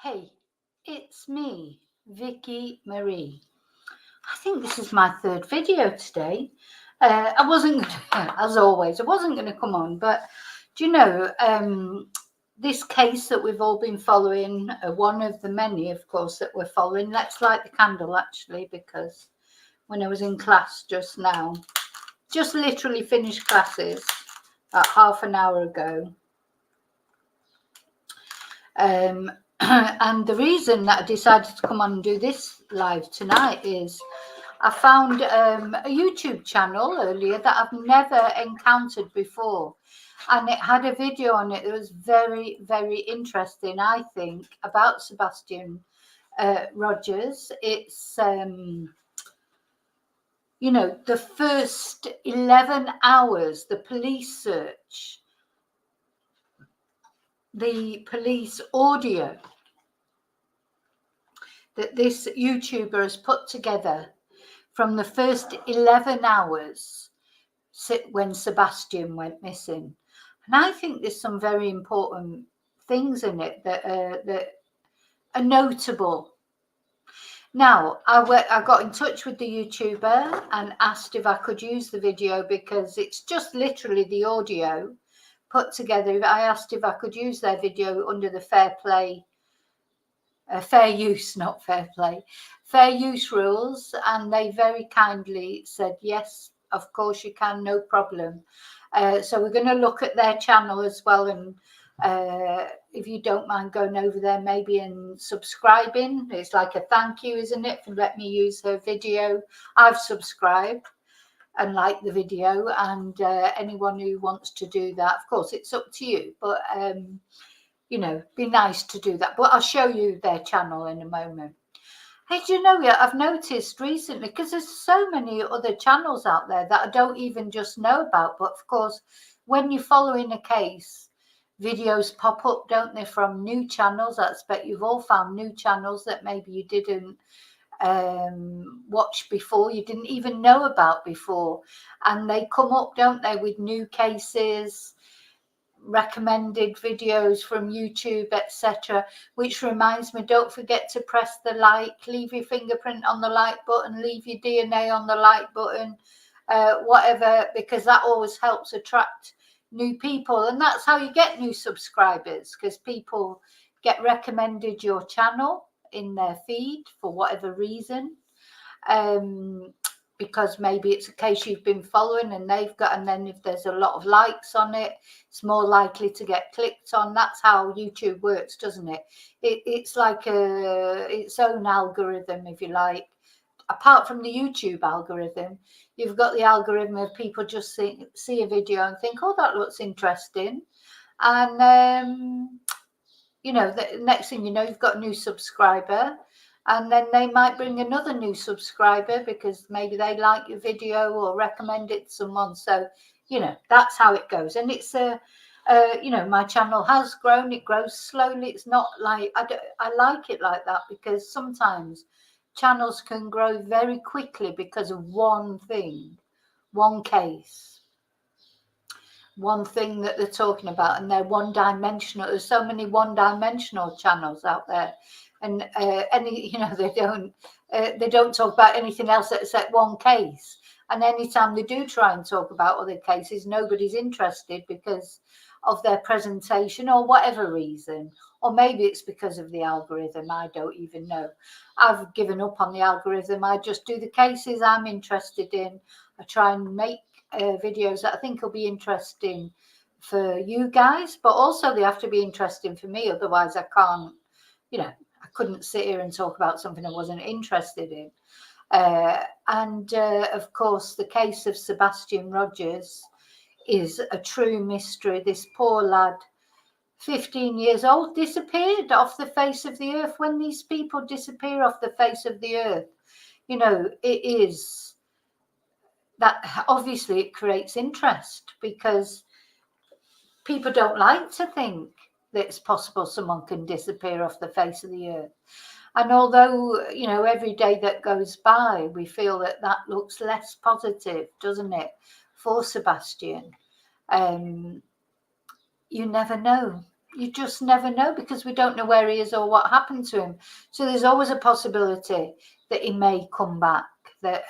Hey, it's me, Vicky Marie. I think this is my third video today. I wasn't, as always, I wasn't going to come on, but do you know, this case that we've all been following, one of the many, of course, that we're following. Let's light the candle, actually, because when I was in class just now, just literally finished classes about half an hour ago. And the reason that I decided to come on and do this live tonight is I found a YouTube channel earlier that I've never encountered before, and it had a video on it that was very, very interesting, I think, about Sebastian Rogers. It's the first 11 hours, the police search, the police audio that this YouTuber has put together from the first 11 hours when Sebastian went missing. And I think there's some very important things in it that are notable. Now, I got in touch with the YouTuber and asked if I could use the video because it's just literally the audio put together. I asked if I could use their video under the fair use rules, and they very kindly said yes, of course you can, no problem. So we're going to look at their channel as well, and if you don't mind going over there maybe and subscribing, it's like a thank you, isn't it, for letting me use her video. I've subscribed and liked the video, and anyone who wants to do that, of course it's up to you, but be nice to do that. But I'll show you their channel in a moment. Hey, do you know, I've noticed recently, because there's so many other channels out there that I don't even just know about, but of course, when you're following a case, videos pop up, don't they, from new channels. I expect you've all found new channels that maybe you didn't watch before, you didn't even know about before, and they come up, don't they, with new cases, recommended videos from YouTube, etc. Which reminds me, don't forget to press the like, leave your fingerprint on the like button, leave your DNA on the like button, whatever, because that always helps attract new people, and that's how you get new subscribers, because people get recommended your channel in their feed for whatever reason, because maybe it's a case you've been following and they've got, and then if there's a lot of likes on it, it's more likely to get clicked on. That's how YouTube works, doesn't it? It's like its own algorithm, if you like. Apart from the YouTube algorithm, you've got the algorithm of people just see a video and think, oh, that looks interesting, and the next thing you know, you've got a new subscriber, and then they might bring another new subscriber because maybe they like your video or recommend it to someone. So, that's how it goes. And it's my channel has grown. It grows slowly. It's not like, I like it like that, because sometimes channels can grow very quickly because of one thing, one case, one thing that they're talking about, and they're one-dimensional. There's so many one-dimensional channels out there, and they don't talk about anything else except one case. And anytime they do try and talk about other cases, nobody's interested because of their presentation or whatever reason, or maybe it's because of the algorithm. I don't even know. I've given up on the algorithm. I just do the cases I'm interested in. I try and make videos that I think will be interesting for you guys, but also they have to be interesting for me. Otherwise I can't, I couldn't sit here and talk about something I wasn't interested in. And of course, the case of Sebastian Rogers is a true mystery. This poor lad, 15 years old, disappeared off the face of the earth. When these people disappear off the face of the earth, it is that obviously it creates interest, because people don't like to think that it's possible someone can disappear off the face of the earth. And although, every day that goes by, we feel that looks less positive, doesn't it, for Sebastian? You never know. you just never know, because we don't know where he is or what happened to him. So there's always a possibility that he may come back, that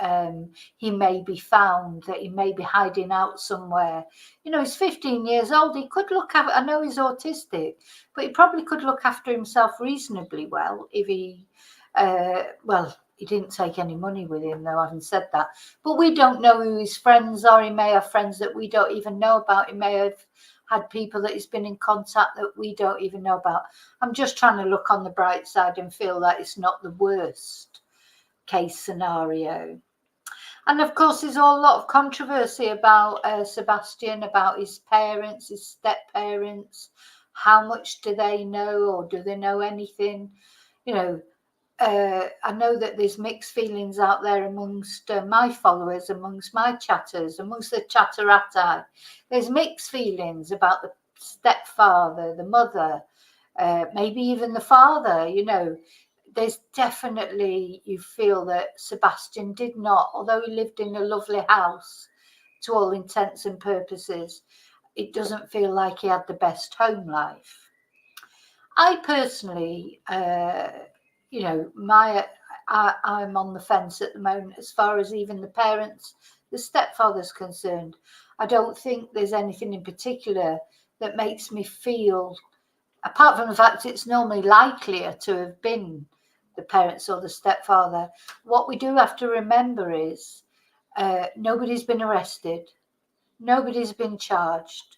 he may be found, that he may be hiding out somewhere. You know, he's 15 years old. He could look after, I know he's autistic, but he probably could look after himself reasonably well if he, well, he didn't take any money with him, though, having said that. But we don't know who his friends are. He may have friends that we don't even know about. He may have had people that he's been in contact that we don't even know about. I'm just trying to look on the bright side and feel that it's not the worst case scenario. And of course, there's a lot of controversy about Sebastian, about his parents, his step-parents. How much do they know, or do they know anything? You know, I know that there's mixed feelings out there amongst my followers, amongst my chatters, amongst the chatterati. There's mixed feelings about the stepfather, the mother, maybe even the father. You know, there's definitely, you feel that Sebastian did not, although he lived in a lovely house to all intents and purposes, it doesn't feel like he had the best home life. I personally, you know, I'm on the fence at the moment as far as even the parents, the stepfather's concerned. I don't think there's anything in particular that makes me feel, apart from the fact it's normally likelier to have been the parents or the stepfather. What we do have to remember is nobody's been arrested, nobody's been charged.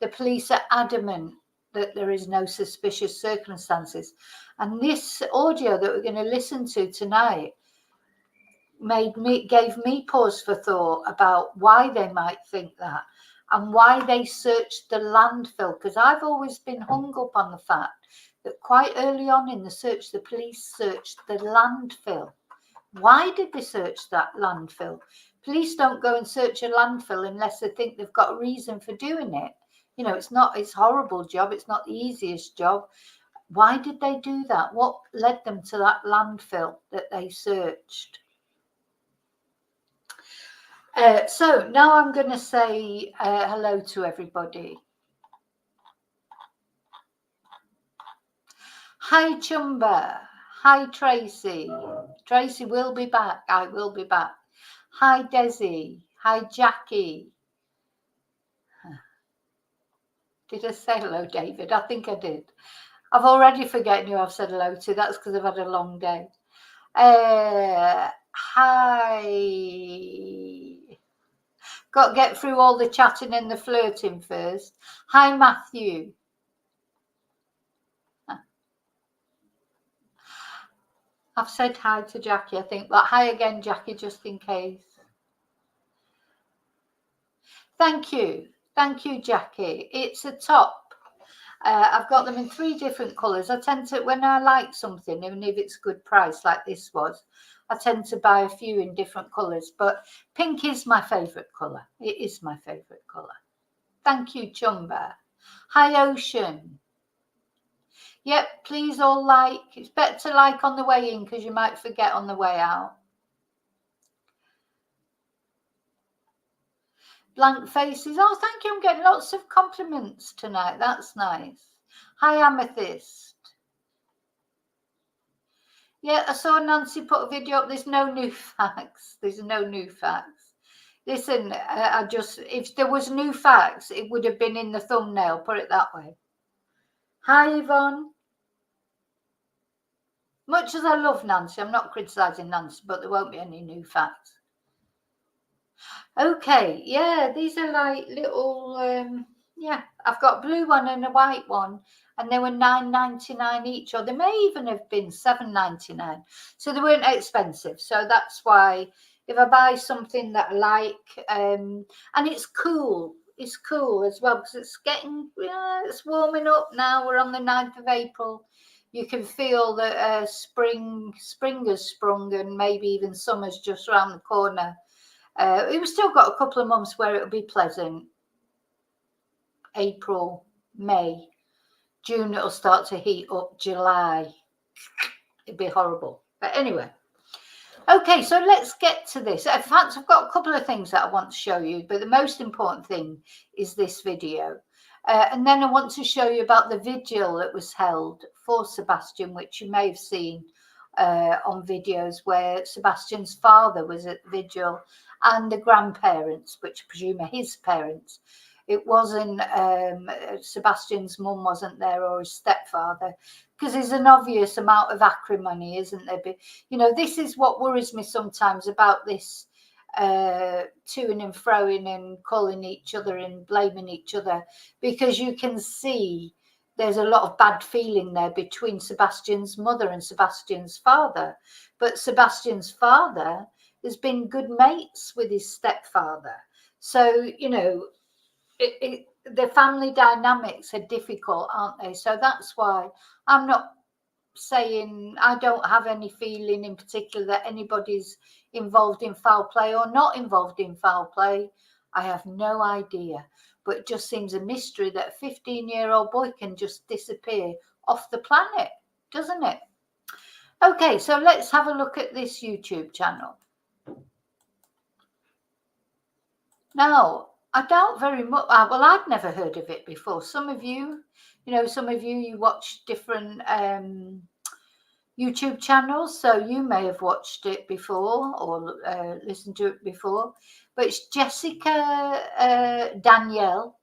The police are adamant that there is no suspicious circumstances. And this audio that we're going to listen to tonight gave me pause for thought about why they might think that, and why they searched the landfill. Because I've always been hung up on the fact that quite early on in the search, the police searched the landfill. Why did they search that landfill? Police don't go and search a landfill unless they think they've got a reason for doing it. You know, it's a horrible job. It's not the easiest job. Why did they do that? What led them to that landfill that they searched? So now I'm going to say hello to everybody. Hi, Chumba. Hi, Tracy. Tracy will be back. I will be back. Hi, Desi. Hi, Jackie. Did I say hello, David? I think I did. I've already forgotten who I've said hello to. That's because I've had a long day. Hi. Got to get through all the chatting and the flirting first. Hi, Matthew. I've said hi to Jackie, I think, but hi again, Jackie, just in case. Thank you. Thank you, Jackie. It's a top. I've got them in 3 different colours. I tend to, when I like something, even if it's a good price like this was, I tend to buy a few in different colours. But pink is my favourite colour. It is my favourite colour. Thank you, Chumba. Hi, Ocean. Yep, please all like. It's better to like on the way in because you might forget on the way out. Blank faces. Oh, thank you. I'm getting lots of compliments tonight. That's nice. Hi, Amethyst. Yeah, I saw Nancy put a video up. There's no new facts. There's no new facts. Listen, if there was new facts, it would have been in the thumbnail. Put it that way. Hi, Yvonne. Much as I love Nancy, I'm not criticising Nancy, but there won't be any new facts. Okay, yeah, these are like little, yeah, I've got a blue one and a white one, and they were $9.99 each, or they may even have been $7.99. So they weren't expensive. So that's why if I buy something that I like, and it's cool as well, because it's getting, it's warming up now. We're on the 9th of April. You can feel that spring has sprung, and maybe even summer's just around the corner. We've still got a couple of months where it'll be pleasant. April, May, June, it'll start to heat up. July, it'd be horrible. But anyway, okay, so let's get to this. In fact, I've got a couple of things that I want to show you, but the most important thing is this video. And then I want to show you about the vigil that was held for Sebastian, which you may have seen on videos, where Sebastian's father was at vigil and the grandparents, which I presume are his parents. It wasn't Sebastian's mum wasn't there, or his stepfather, because there's an obvious amount of acrimony, isn't there? But, you know, this is what worries me sometimes about this to-ing and fro-ing and calling each other and blaming each other, because you can see there's a lot of bad feeling there between Sebastian's mother and Sebastian's father. But Sebastian's father has been good mates with his stepfather. So, you know, the family dynamics are difficult, aren't they? So that's why I'm not saying, I don't have any feeling in particular that anybody's involved in foul play or not involved in foul play. I have no idea, but it just seems a mystery that a 15-year-old boy can just disappear off the planet, doesn't it? Okay, so let's have a look at this YouTube channel. Now, I doubt very much, well, I'd never heard of it before. Some of you, you watch different YouTube channels, so you may have watched it before or listened to it before. But it's Jessica Danielle.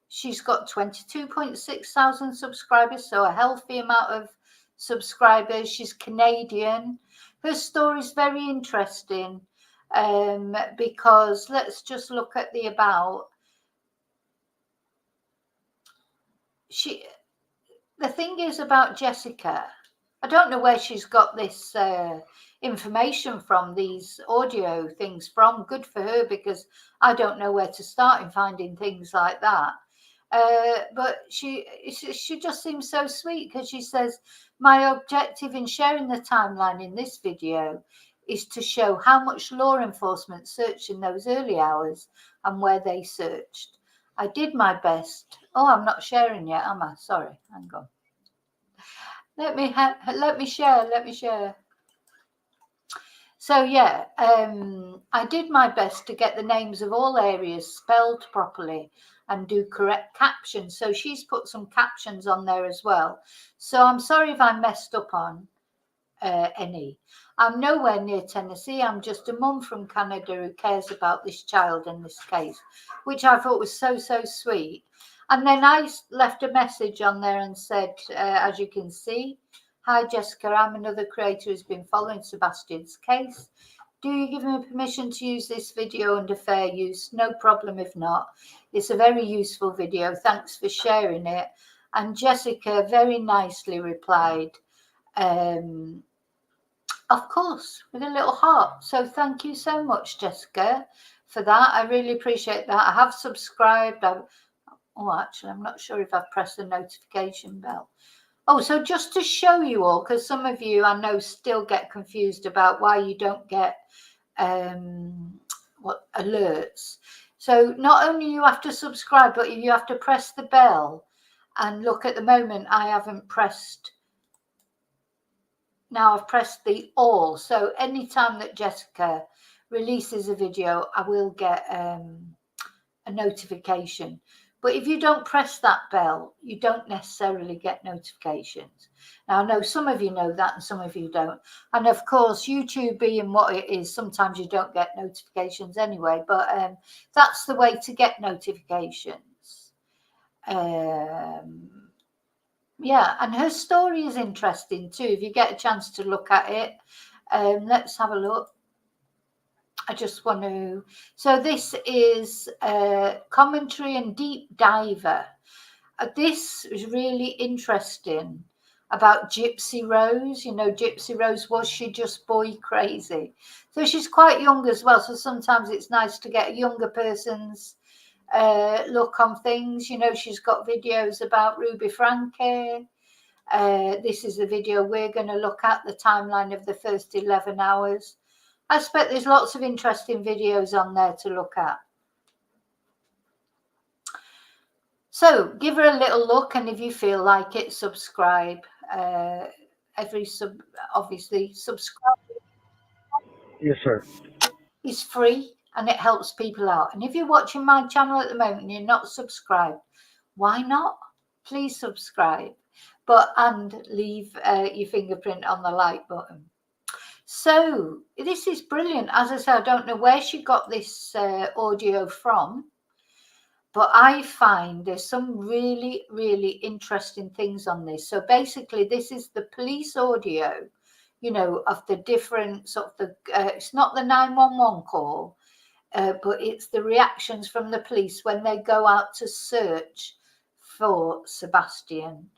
She's got 22.6 thousand subscribers, so a healthy amount of subscribers. She's Canadian. Her story is very interesting because let's just look at the about. The thing is about Jessica, I don't know where she's got this information from, these audio things from. Good for her, because I don't know where to start in finding things like that. But she just seems so sweet, because she says, my objective in sharing the timeline in this video is to show how much law enforcement searched in those early hours and where they searched. I did my best. Oh, I'm not sharing yet, am I? Sorry, hang on. Let me share. So yeah, I did my best to get the names of all areas spelled properly and do correct captions. So she's put some captions on there as well. So I'm sorry if I messed up on any. I'm nowhere near Tennessee. I'm just a mum from Canada who cares about this child in this case, which I thought was so sweet. And then I left a message on there and said, as you can see, hi Jessica, I'm another creator who's been following Sebastian's case. Do you give me permission to use this video under fair use? No problem if not. It's a very useful video. Thanks for sharing it. And Jessica very nicely replied, of course, with a little heart. So thank you so much, Jessica, for that. I really appreciate that. I have subscribed. Actually, I'm not sure if I've pressed the notification bell. Oh, so just to show you all, because some of you I know still get confused about why you don't get alerts. So not only you have to subscribe, but you have to press the bell. And look, at the moment I haven't pressed. Now I've pressed the all. So anytime that Jessica releases a video, I will get a notification. But if you don't press that bell, you don't necessarily get notifications. Now, I know some of you know that and some of you don't. And of course, YouTube being what it is, sometimes you don't get notifications anyway. But that's the way to get notifications. Yeah, and her story is interesting too. If you get a chance to look at it, let's have a look. I just want to. So this is commentary and deep diver. This is really interesting about Gypsy Rose. You know, Gypsy Rose, was she just boy crazy? So she's quite young as well. So sometimes it's nice to get a younger person's look on things. You know, she's got videos about Ruby Franke. This is the video we're going to look at, the timeline of the first 11 hours. I expect there's lots of interesting videos on there to look at. So give her a little look, and if you feel like it, subscribe. Obviously subscribe. Yes, sir. It's free and it helps people out. And if you're watching my channel at the moment and you're not subscribed, why not? Please subscribe, and leave your fingerprint on the like button. So this is brilliant. As I said, I don't know where she got this audio from, but I find there's some really, really interesting things on this. So basically, this is the police audio, of the different sort of it's not the 911 call, but it's the reactions from the police when they go out to search for Sebastian.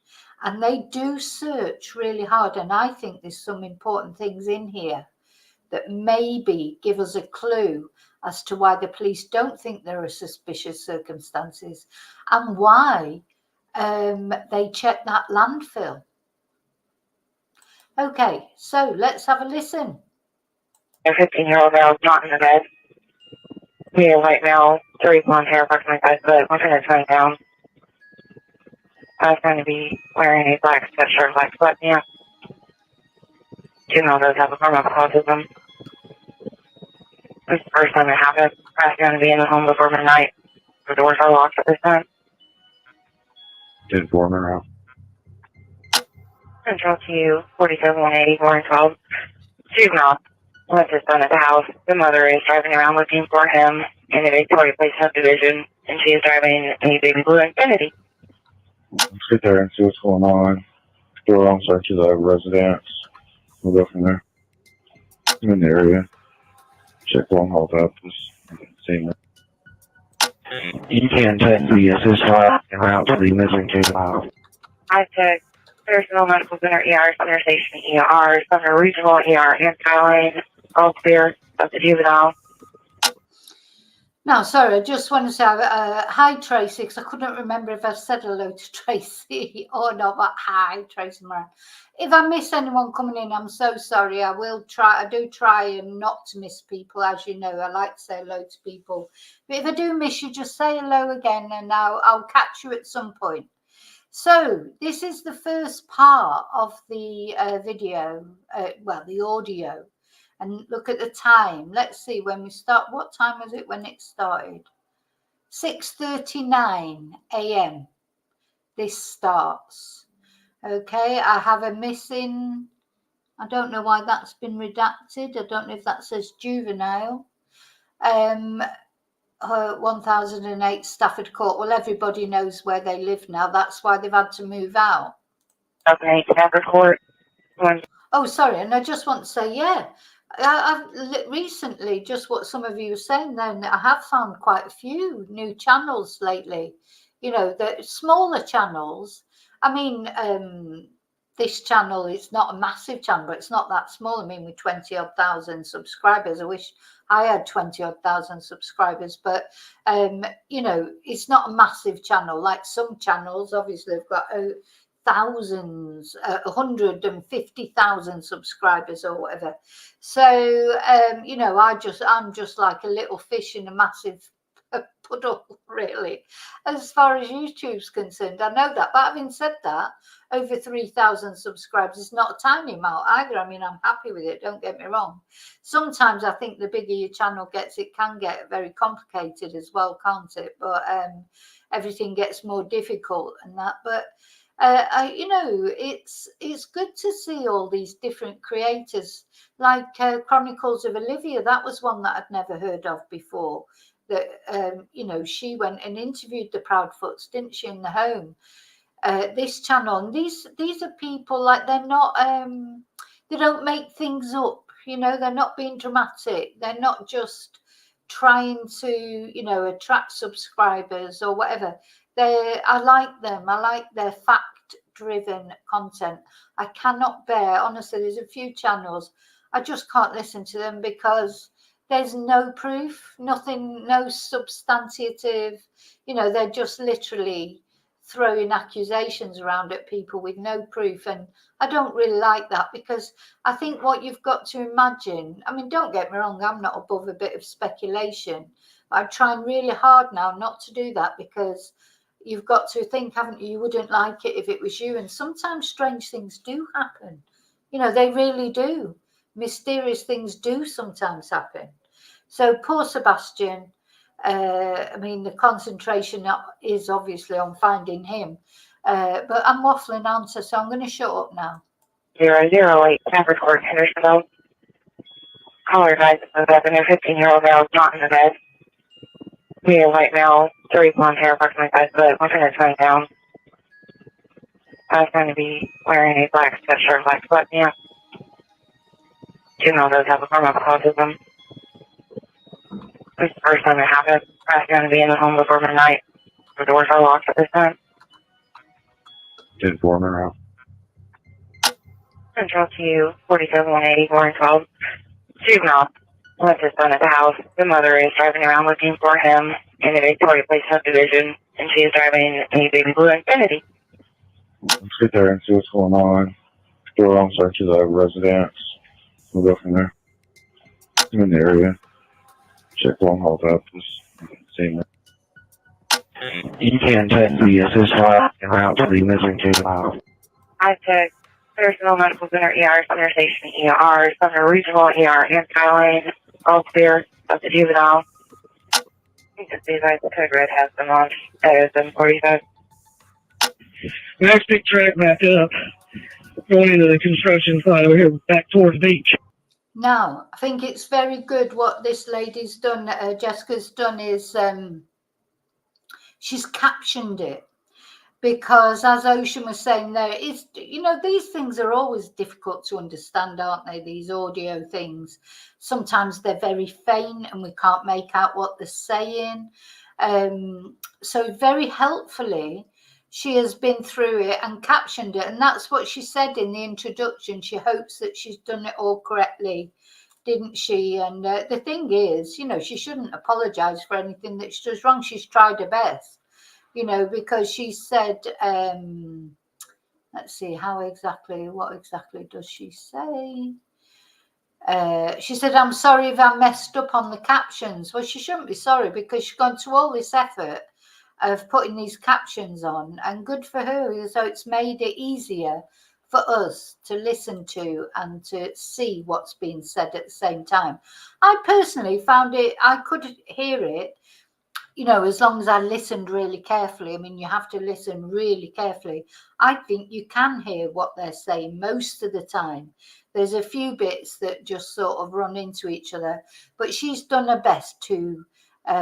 And they do search really hard. And I think there's some important things in here that maybe give us a clue as to why the police don't think there are suspicious circumstances and why they check that landfill. Okay, so let's have a listen. A 15-year-old girl not in the bed. Medium white male, 3 blonde hair, approximately 5 foot, 120 pounds. I was going to be wearing a black sweatshirt, black sweatpants. Female does have a form of autism. This is the first time it happened. I was going to be in the home before midnight. The doors are locked at this time. Did Foreman out? Central to 47-180, 412. Juvenile left his son at the house. The mother is driving around looking for him in the Victoria Place subdivision, and she is driving a big blue Infiniti. Let's get there and see what's going on. Go around search of the residence. We'll go from there. I'm in the area. Check one hold up. Just seeing it. You can take the assist line and route to the missing juvenile. I took personal medical center ER, Center Station ER, Summer Regional ER, and Skyline, all clear of the juvenile. Now, sorry, I just want to say hi, Tracy, because I couldn't remember if I said hello to Tracy or not, but hi, Tracy Moran. If I miss anyone coming in, I'm so sorry. I do try and not to miss people, as you know. I like to say hello to people. But if I do miss you, just say hello again, and I'll catch you at some point. So this is the first part of the video, the audio. And look at the time. Let's see when we start. What time was it when it started? 6:39 a.m. This starts. Okay, I have a missing. I don't know why that's been redacted. I don't know if that says juvenile. 1008 Stafford Court. Well, everybody knows where they live now. That's why they've had to move out. Okay, Stafford Court. Oh, sorry. And I just want to say, yeah. I've recently, just what some of you were saying then, I have found quite a few new channels lately, the smaller channels. I mean, this channel is not a massive channel, but it's not that small. I mean, with 20-odd thousand subscribers, I wish I had 20-odd thousand subscribers, but, it's not a massive channel. Like some channels, obviously, have got thousands, 150,000 subscribers or whatever. So, I'm just like a little fish in a massive puddle, really, as far as YouTube's concerned. I know that, but having said that, over 3,000 subscribers is not a tiny amount either. I mean, I'm happy with it, don't get me wrong. Sometimes I think the bigger your channel gets, it can get very complicated as well, can't it? But everything gets more difficult and that. But it's good to see all these different creators, like Chronicles of Olivia. That was one that I'd never heard of before. That she went and interviewed the Proudfoots, didn't she, in the home? This channel, and these are people, like, they're not they don't make things up. They're not being dramatic. They're not just trying to attract subscribers or whatever. I like them. I like their fact-driven content. I cannot bear, honestly, there's a few channels I just can't listen to them because there's no proof, nothing, no substantive. They're just literally throwing accusations around at people with no proof. And I don't really like that, because I think what you've got to imagine, I mean, don't get me wrong, I'm not above a bit of speculation. I'm trying really hard now not to do that, because you've got to think, haven't you? You wouldn't like it if it was you. And sometimes strange things do happen. They really do. Mysterious things do sometimes happen. So poor Sebastian, I mean, the concentration is obviously on finding him. But I'm waffling answer, so I'm going to shut up now. 008 Capricorn Hendersonville. Caller advised that a 15-year-old male is not in the bed. Medium white male, 30 blonde hair, approximately 5 foot, looking at turn down. I was going to be wearing a black sweatshirt, black sweatpants. Juvenile does have a form of autism. This is the first time it happened. I was going to be in the home before midnight. The doors are locked at this time. Did Warner out. Central to 47-180, 412. Juvenile left his son at the house. The mother is driving around looking for him in the Victoria Place subdivision, and she is driving a baby blue Infiniti. Let's get there and see what's going on. Go around search of the residence. We'll go from there. I'm in the area. Check one hold up. Just seeing it. You can take the assist line and route to the missing juvenile. I took personal medical center ER, Sumner Station ER, Sumner Regional ER, and Skyline, all clear of the juvenile. You can see that the code red has been launched at 7:45. Next big track back up, going into the construction site over here, back towards the beach. Now, I think it's very good what this lady's done, Jessica's done, is she's captioned it. Because as Ocean was saying there, it's, you know, these things are always difficult to understand, aren't they? These audio things. Sometimes they're very faint and we can't make out what they're saying. So very helpfully, she has been through it and captioned it. And that's what she said in the introduction. She hopes that she's done it all correctly, didn't she? And the thing is, you know, she shouldn't apologize for anything that she does wrong. She's tried her best. You know, because she said, let's see, what exactly does she say? She said, I'm sorry if I messed up on the captions. Well, she shouldn't be sorry because she's gone to all this effort of putting these captions on, and good for her. So it's made it easier for us to listen to and to see what's being said at the same time. I personally found it, I could hear it, you know, as long as I listened really carefully. I mean, you have to listen really carefully. I think you can hear what they're saying most of the time. There's a few bits that just sort of run into each other, but she's done her best to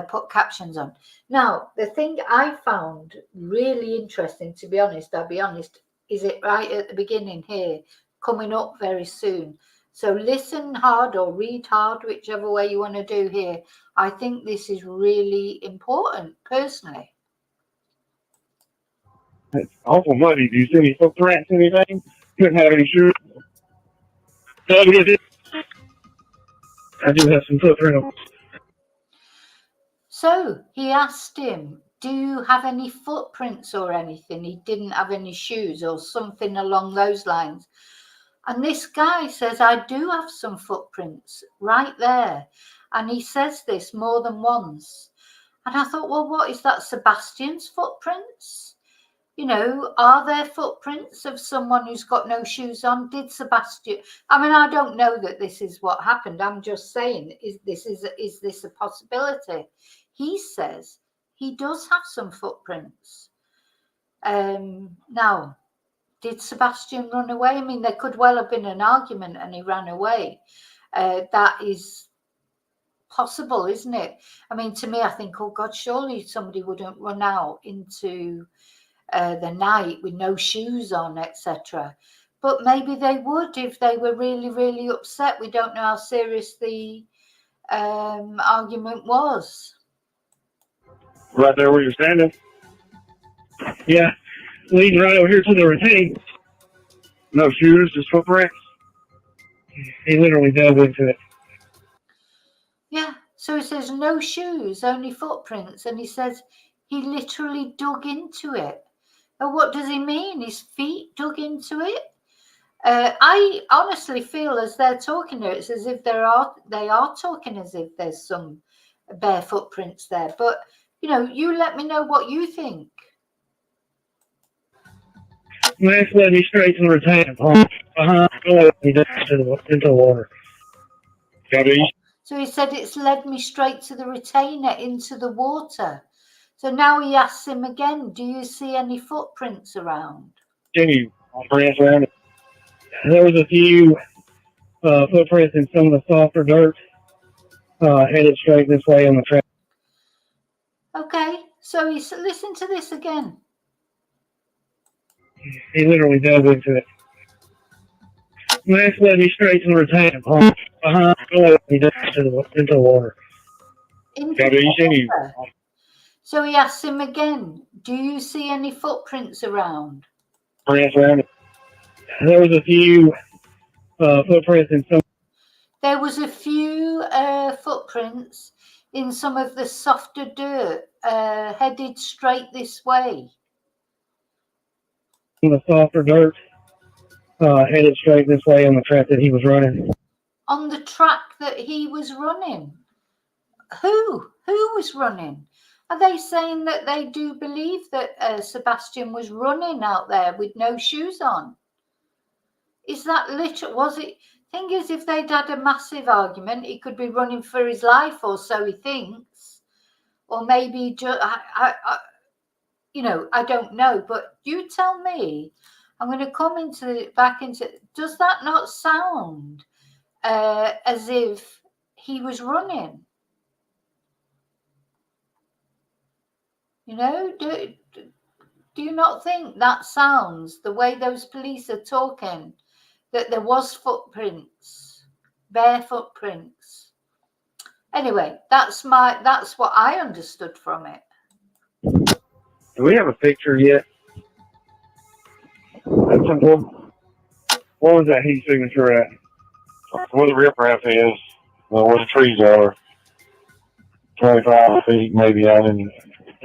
put captions on. Now, the thing I found really interesting, to be honest, I'll be honest, is it right at the beginning here, coming up very soon. So listen hard or read hard, whichever way you want to do here. I think this is really important, personally. It's awful muddy. Do you see any footprints, anything? Couldn't have any shoes. No, I do have some footprints. So he asked him, do you have any footprints or anything? He didn't have any shoes or something along those lines. And this guy says, I do have some footprints right there. And he says this more than once. And I thought, well, what is that, Sebastian's footprints? You know, are there footprints of someone who's got no shoes on? Did Sebastian? I mean, I don't know that this is what happened. I'm just saying, is this a possibility? He says he does have some footprints. Now, did Sebastian run away? I mean, there could well have been an argument and he ran away. That is possible, isn't it? I mean, to me, I think, oh God, surely somebody wouldn't run out into the night with no shoes on, etc. But maybe they would if they were really, really upset. We don't know how serious the argument was. Right there where you're standing? Yeah, leading right over here to the retaining. No shoes, just footprints. He literally dove into it. Yeah, so he says no shoes, only footprints. And he says he literally dug into it. And what does he mean? His feet dug into it? I honestly feel as they're talking there, it's as if they are talking as if there's some bare footprints there. But, you know, you let me know what you think. Max led me straight to the retaining pond. Into the water. Copy. So he said, it's led me straight to the retainer into the water. So now he asks him again, do you see any footprints around? Any footprints around it? There was a few footprints in some of the softer dirt headed straight this way on the track. Okay, so he said, listen to this again. He literally dove into it. Next led me straight to the retainer. He dove into the water. Into Yeah, but you the see water. So he asks him again, do you see any footprints around? footprints around it? There was a few footprints in some. There was a few footprints in some of the softer dirt headed straight this way. The softer dirt headed straight this way on the track that he was running. On the track that he was running. Who was running? Are they saying that they do believe that Sebastian was running out there with no shoes on? Is that literal? Was it? Thing is, if they'd had a massive argument, he could be running for his life, or so he thinks. Or maybe just, I don't know. But you tell me. I'm going to come back into. Does that not sound as if he was running? Do you not think that sounds, the way those police are talking, that there was footprints, bare footprints? Anyway, that's what I understood from it. Do we have a picture yet? That's simple. What was that heat signature at? Where the riprap is, where the trees are, 25 feet maybe out in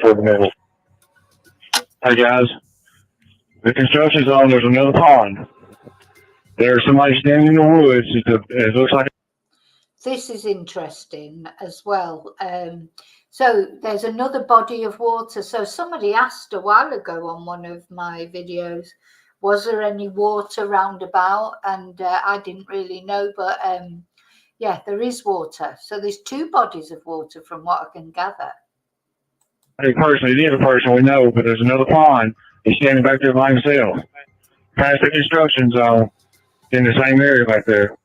the middle. Hey guys, the construction zone, there's another pond. There's somebody standing in the woods. It looks like. This is interesting as well. So there's another body of water. So somebody asked a while ago on one of my videos, was there any water round about? And I didn't really know, but yeah, there is water. So there's two bodies of water from what I can gather. Hey, personally, it is a person we know, but there's another pond. He's standing back there by himself. Past the construction zone, in the same area back there.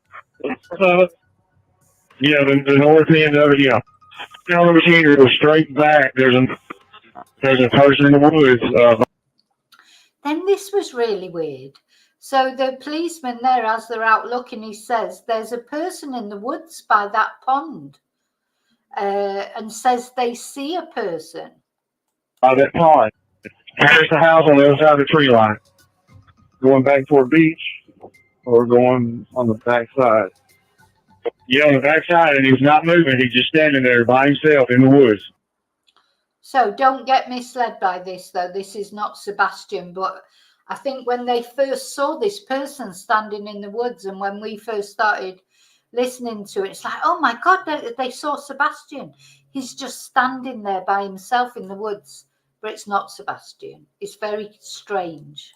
Yeah, the north end of it, yeah. Down over here, go straight back. There's a person in the woods. Then this was really weird. So the policeman there, as they're out looking, he says there's a person in the woods by that pond, and says they see a person. By that pond. There's the house on the other side of the tree line. Going back toward the beach or going on the back side? Yeah, on the back side, and he's not moving. He's just standing there by himself in the woods. So don't get misled by this, though. This is not Sebastian, but I think when they first saw this person standing in the woods, and when we first started listening to it, it's like, oh my God, they saw Sebastian. He's just standing there by himself in the woods, but it's not Sebastian. It's very strange.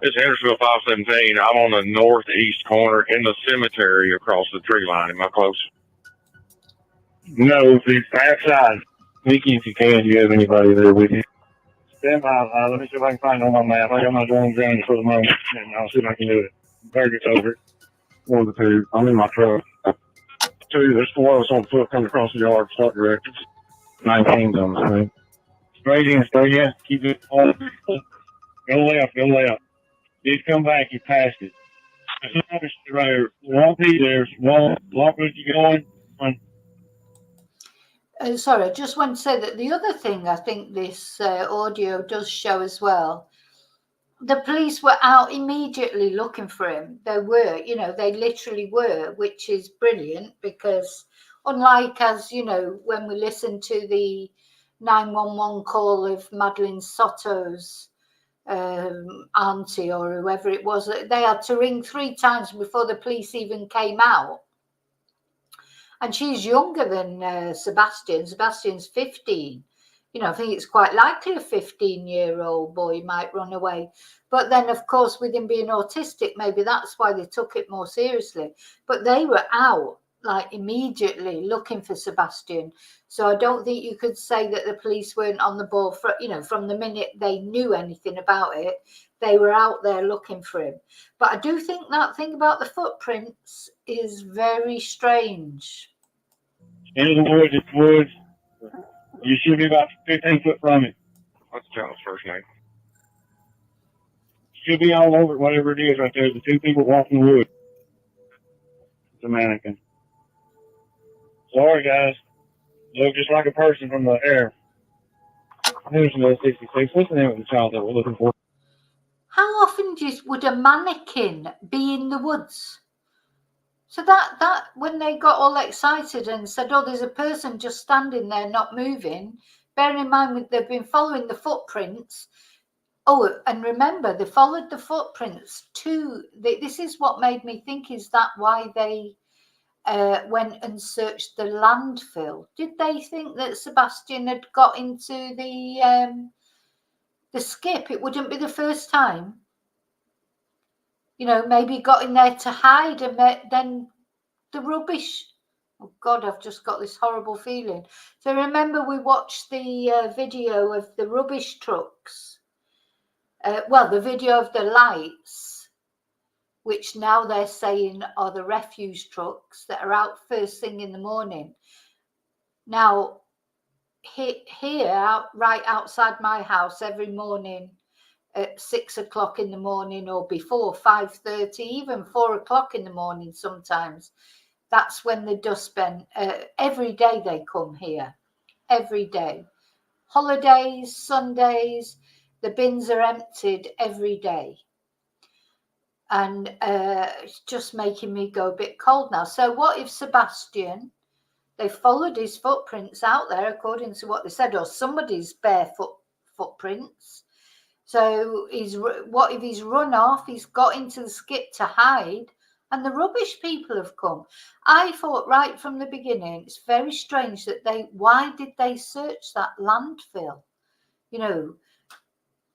It's Hendersonville 517. I'm on the northeast corner in the cemetery across the tree line. Am I close? No, the backside. Vicki, if you can, do you have anybody there with you? Stand by. Let me see if I can find it on my map. I got my drone grounded for the moment, and I'll see if I can do it. Target's over it. One of the two. I'm in my truck. Two, there's four of us on foot coming across the yard. Start directions. 19's on the screen. Straight in. Keep it on. Go left. He's come back, he passed it. Right, won't be there. Won't you going? Sorry, I just want to say that the other thing I think this audio does show as well, the police were out immediately looking for him. They were, they literally were, which is brilliant, because unlike, as when we listened to the 911 call of Madeline Soto's auntie or whoever it was, they had to ring 3 times before the police even came out. And she's younger than Sebastian. Sebastian's 15. I think it's quite likely a 15-year-old boy might run away. But then, of course, with him being autistic, maybe that's why they took it more seriously. But they were out like immediately looking for Sebastian. So I don't think you could say that the police weren't on the ball for, you know, from the minute they knew anything about it, they were out there looking for him. But I do think that thing about the footprints is very strange. Into the woods, it's woods. You should be about 15 foot from it. What's John's first name? Should be all over it, whatever it is right there. The two people walking the woods. It's a mannequin. Sorry, guys. Look just like a person from the air. Here's another 66. What's the name of the child that we're looking for? How often would a mannequin be in the woods? So that when they got all excited and said, oh, there's a person just standing there not moving, bearing in mind they've been following the footprints. Oh, and remember, they followed the footprints to, this is what made me think, is that why they went and searched the landfill? Did they think that Sebastian had got into the skip? It wouldn't be the first time. You know, maybe got in there to hide, and then the rubbish. Oh God, I've just got this horrible feeling. So remember, we watched the video of the rubbish trucks. Well, the video of the lights, which now they're saying are the refuse trucks that are out first thing in the morning. Now, here, right outside my house, every morning at 6 o'clock in the morning or before 5:30, even 4 o'clock in the morning sometimes, that's when the dustbin, every day they come here, every day. Holidays, Sundays, the bins are emptied every day. And it's just making me go a bit cold now. So what if Sebastian, they followed his footprints out there according to what they said, or somebody's barefoot footprints. So what if he's run off, he's got into the skip to hide, and the rubbish people have come? I thought right from the beginning, it's very strange that why did they search that landfill? You know,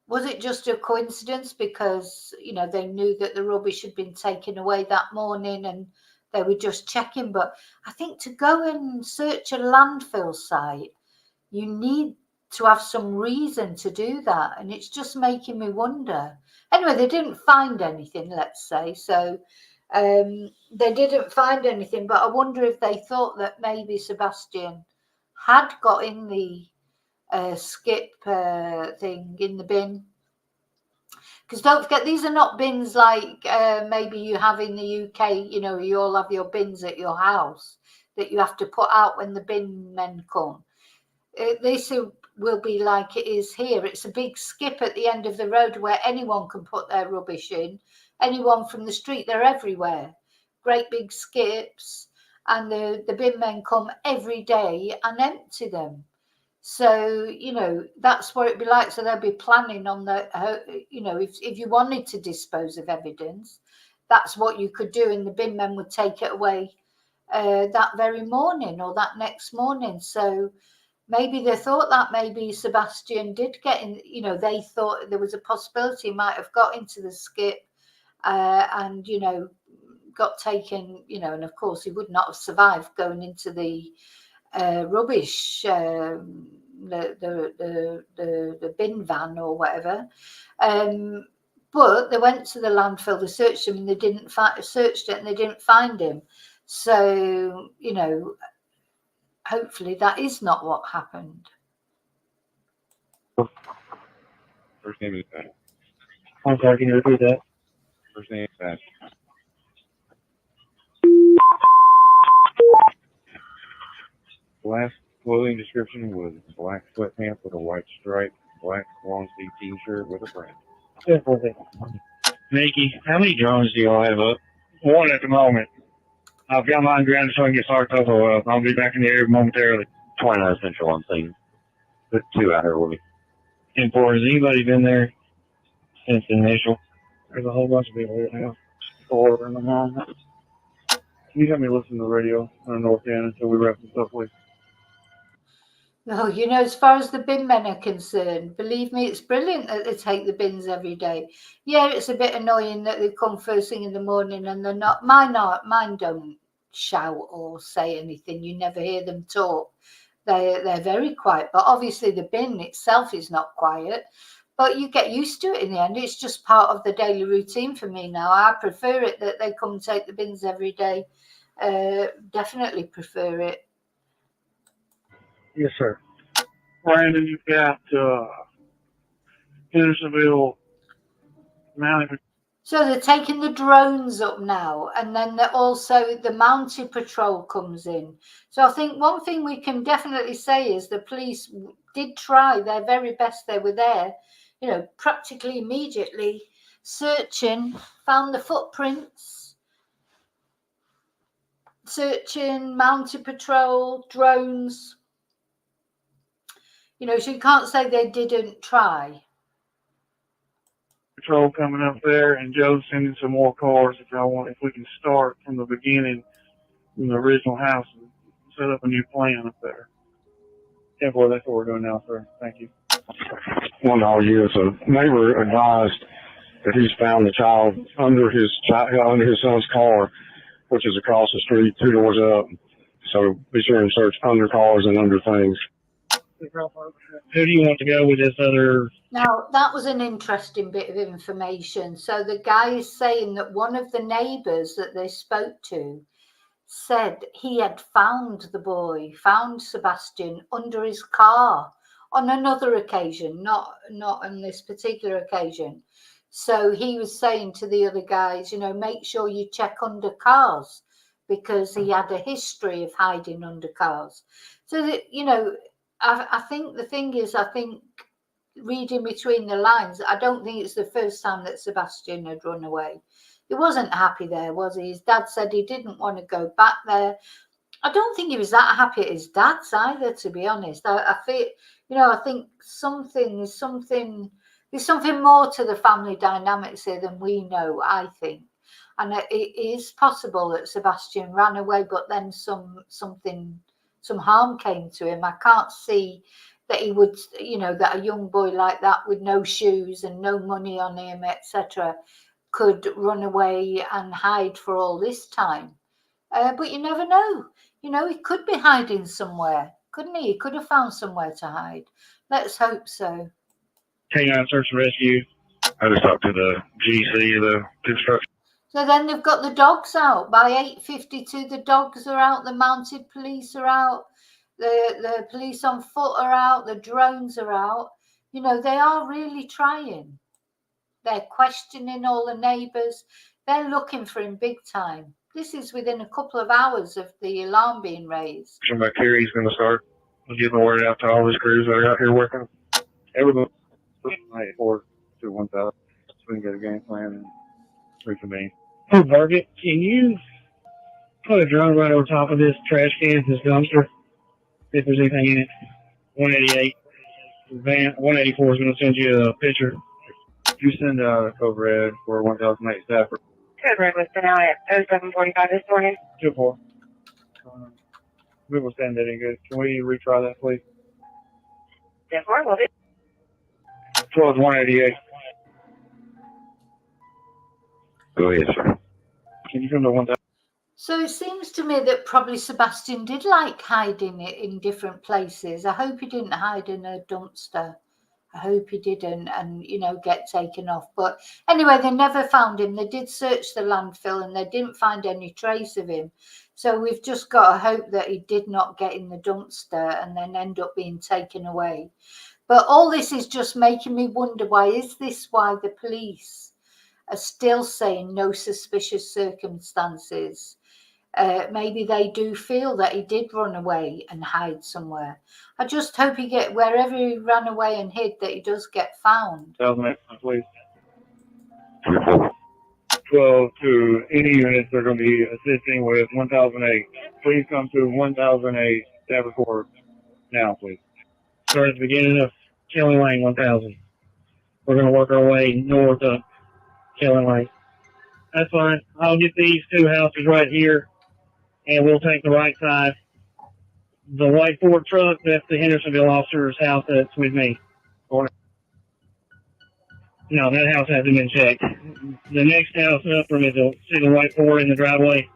was it just a coincidence because, you know, they knew that the rubbish had been taken away that morning and they were just checking? But I think to go and search a landfill site, you need to have some reason to do that. And it's just making me wonder. Anyway, they didn't find anything, let's say. So they didn't find anything. But I wonder if they thought that maybe Sebastian had got in the skip thing in the bin. Because don't forget, these are not bins like maybe you have in the UK, you know, you all have your bins at your house that you have to put out when the bin men come. This will be like it is here. It's a big skip at the end of the road where anyone can put their rubbish in. Anyone from the street, they're everywhere. Great big skips. And the bin men come every day and empty them. So, you know, that's what it'd be like. So they'll be planning on you know, if you wanted to dispose of evidence, that's what you could do. And the bin men would take it away that very morning or that next morning. So maybe they thought that maybe Sebastian did get in, you know, they thought there was a possibility he might have got into the skip and, you know, got taken, you know, and of course he would not have survived going into the rubbish, the bin van or whatever. But they went to the landfill, they searched him and they didn't searched it and they didn't find him. So, you know, hopefully that is not what happened. First name is Pat. I'm sorry, can you repeat that? First name is Pat. Last clothing description was black sweatpants with a white stripe, black long sleeve t-shirt with a print. Vicki, how many drones do y'all have up? One at the moment. I've got mine grounded so I can get started over. I'll be back in the area momentarily. 29 Central on scene. Put 2 out here with me. 10-4, has anybody been there since the initial? There's a whole bunch of people here now. 4 in the morning. Can you help me listen to the radio on North End until we wrap this up, please? No, you know, as far as the bin men are concerned, believe me, it's brilliant that they take the bins every day. Yeah, it's a bit annoying that they come first thing in the morning and they're not. Mine don't shout or say anything. You never hear them talk. They're very quiet. But obviously the bin itself is not quiet. But you get used to it in the end. It's just part of the daily routine for me now. I prefer it that they come and take the bins every day. Definitely prefer it. Yes, sir. Brandon, you've got Hendersonville Mounted. So they're taking the drones up now, and then also the mounted patrol comes in. So I think one thing we can definitely say is the police did try their very best. They were there, practically immediately searching, found the footprints, searching, mounted patrol, drones. So you can't say they didn't try. Patrol coming up there, and Joe's sending some more cars if we can start from the beginning, from the original house, and set up a new plan up there. Yeah, boy, that's what we're doing now, sir. Thank you. One all year, so neighbor advised that he's found the child under his son's car, which is across the street, 2 doors up. So be sure and search under cars and under things. Who do you want to go with this other? Now, that was an interesting bit of information. So the guy is saying that one of the neighbours that they spoke to said he had found the boy, found Sebastian under his car on another occasion, not on this particular occasion. So he was saying to the other guys, make sure you check under cars, because he had a history of hiding under cars. So that, I think the thing is, reading between the lines, I don't think it's the first time that Sebastian had run away. He wasn't happy there, was he? His dad said he didn't want to go back there. I don't think he was that happy at his dad's either, to be honest. I feel, I think there's something more to the family dynamics here than we know, I think. And it is possible that Sebastian ran away, but then some harm came to him. I can't see that he would, that a young boy like that with no shoes and no money on him, etc., could run away and hide for all this time. But you never know. He could be hiding somewhere, couldn't he? He could have found somewhere to hide. Let's hope so. K9 Search and Rescue. I just talked to the GC, the construction. So then they've got the dogs out. By 8:52, the dogs are out, the mounted police are out, the police on foot are out, the drones are out. They are really trying. They're questioning all the neighbours. They're looking for him big time. This is within a couple of hours of the alarm being raised. Back here, he's going to start getting the word out to all his crews that are out here working. Everybody, 4 to 1,000, so we can get a game plan and reconvene. Oh, Target, can you put a drone right over top of this trash can, this dumpster, if there's anything in it? 188. 184 is going to send you a picture. You send out a code red for 1,008 staff. Code red was sent out at 07:45 this morning. 2-4. We will send that in good. Can we retry that, please? 10-4, will do. 188. Go ahead, sir. Can you come to 1,000? So it seems to me that probably Sebastian did like hiding it in different places. I hope he didn't hide in a dumpster. I hope he didn't and, get taken off. But anyway, they never found him. They did search the landfill and they didn't find any trace of him. So we've just got to hope that he did not get in the dumpster and then end up being taken away. But all this is just making me wonder, why the police are still saying no suspicious circumstances? Maybe they do feel that he did run away and hide somewhere. I just hope wherever he ran away and hid, that he does get found. 1,008, please. 12 to any units they're going to be assisting with 1,008. Please come to 1,008 staff report now, please. Start at the beginning of Kelly Lane, 1,000. We're going to work our way north of Kelly Lane. That's fine. I'll get these 2 houses right here, and we'll take the right side. The white Ford truck, that's the Hendersonville officer's house that's with me. No, that house hasn't been checked. The next house up from is a white Ford in the driveway.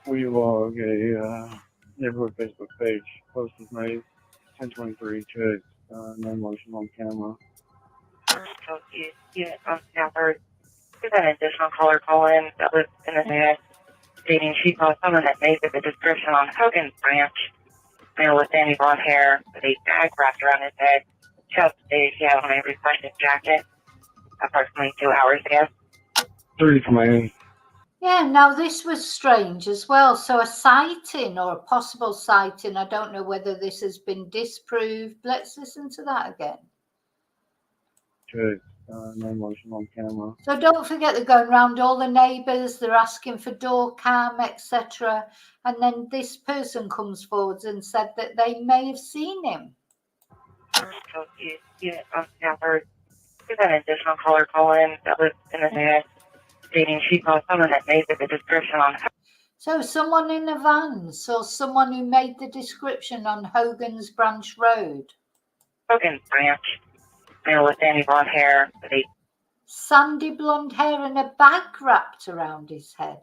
We log a neighborhood Facebook page. Post was made 1023. Check. No motion on camera. So you now heard we've had an additional caller call in that lives in the area stating she saw someone that made the description on Hogan's Branch, male with sandy blonde hair with a bag wrapped around his head. Chest stated he had on a reflective jacket approximately 2 hours ago. 3 command. Yeah, now this was strange as well. So a sighting or a possible sighting, I don't know whether this has been disproved. Let's listen to that again. Check. No motion on camera. So don't forget they're going around all the neighbours, they're asking for door cam, etc. And then this person comes forwards and said that they may have seen him. So you now heard we've had an additional caller call in that lives in the area stating she saw someone that made the description on So someone in a van saw someone who made the description on Hogan's Branch Road. Hogan's Branch, male with sandy blonde hair with a Sandy blonde hair and a bag wrapped around his head.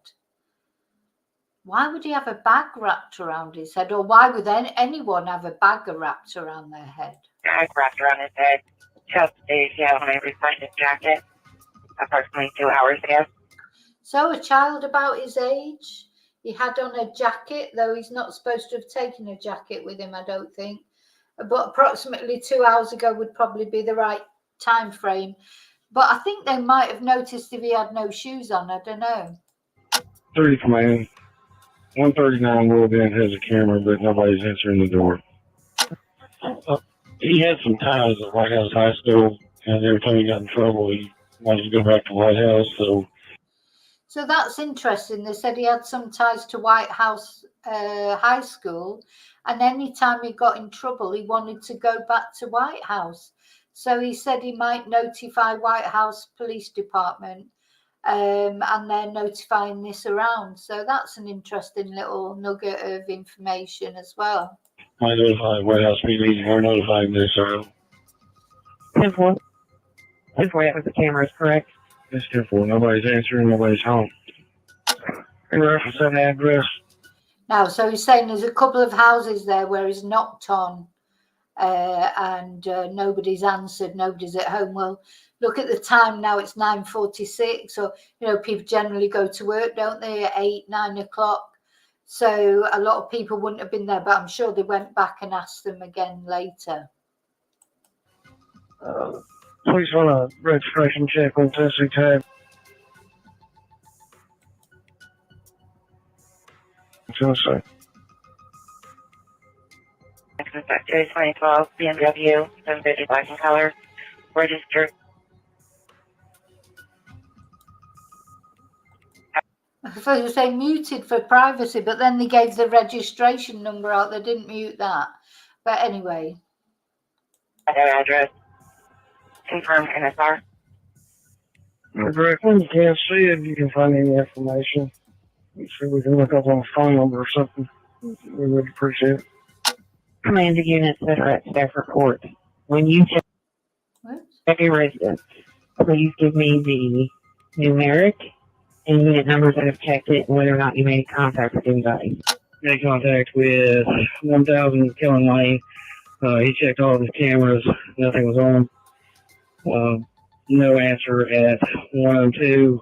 Why would he have a bag wrapped around his head? Or why would anyone have a bag wrapped around their head? bag wrapped around his head. Chest stated he had on a reflective jacket approximately 2 hours ago. So a child about his age, he had on a jacket, though he's not supposed to have taken a jacket with him, I don't think. But approximately 2 hours ago would probably be the right time frame. But I think they might have noticed if he had no shoes on, I don't know. 3 command. 139 World End has a camera, but nobody's answering the door. He had some ties at White House High School, and every time he got in trouble, he wanted to go back to White House. So that's interesting. They said he had some ties to White House High School, and anytime he got in trouble, he wanted to go back to White House. So he said he might notify White House Police Department, and they're notifying this around. So that's an interesting little nugget of information as well. Might notify White House PD. We're notifying this around. 10-4. 10-4, with the camera is correct. It's 10-4. Nobody's answering. Nobody's home. In reference to that address, Now, so he's saying there's a couple of houses there where he's knocked on and nobody's answered, nobody's at home. Well, look at the time now, it's 9:46. So, people generally go to work, don't they, at 8, 9 o'clock. So a lot of people wouldn't have been there, but I'm sure they went back and asked them again later. please run a registration check on Tennessee tag. Tennessee. J 2012 BMW 750 black and color, registered. So you say muted for privacy, but then they gave the registration number out. They didn't mute that. But anyway. Address. Confirmed NSR. When you can't see it, you can find any information. See if we can look up on a phone number or something. We would appreciate it. Command the units that are at staff report. When you check a residence, please give me the numeric and unit numbers that have checked it and whether or not you made contact with anybody. Made contact with 1000 Killing Lane. He checked all of his cameras. Nothing was on. No answer at 102.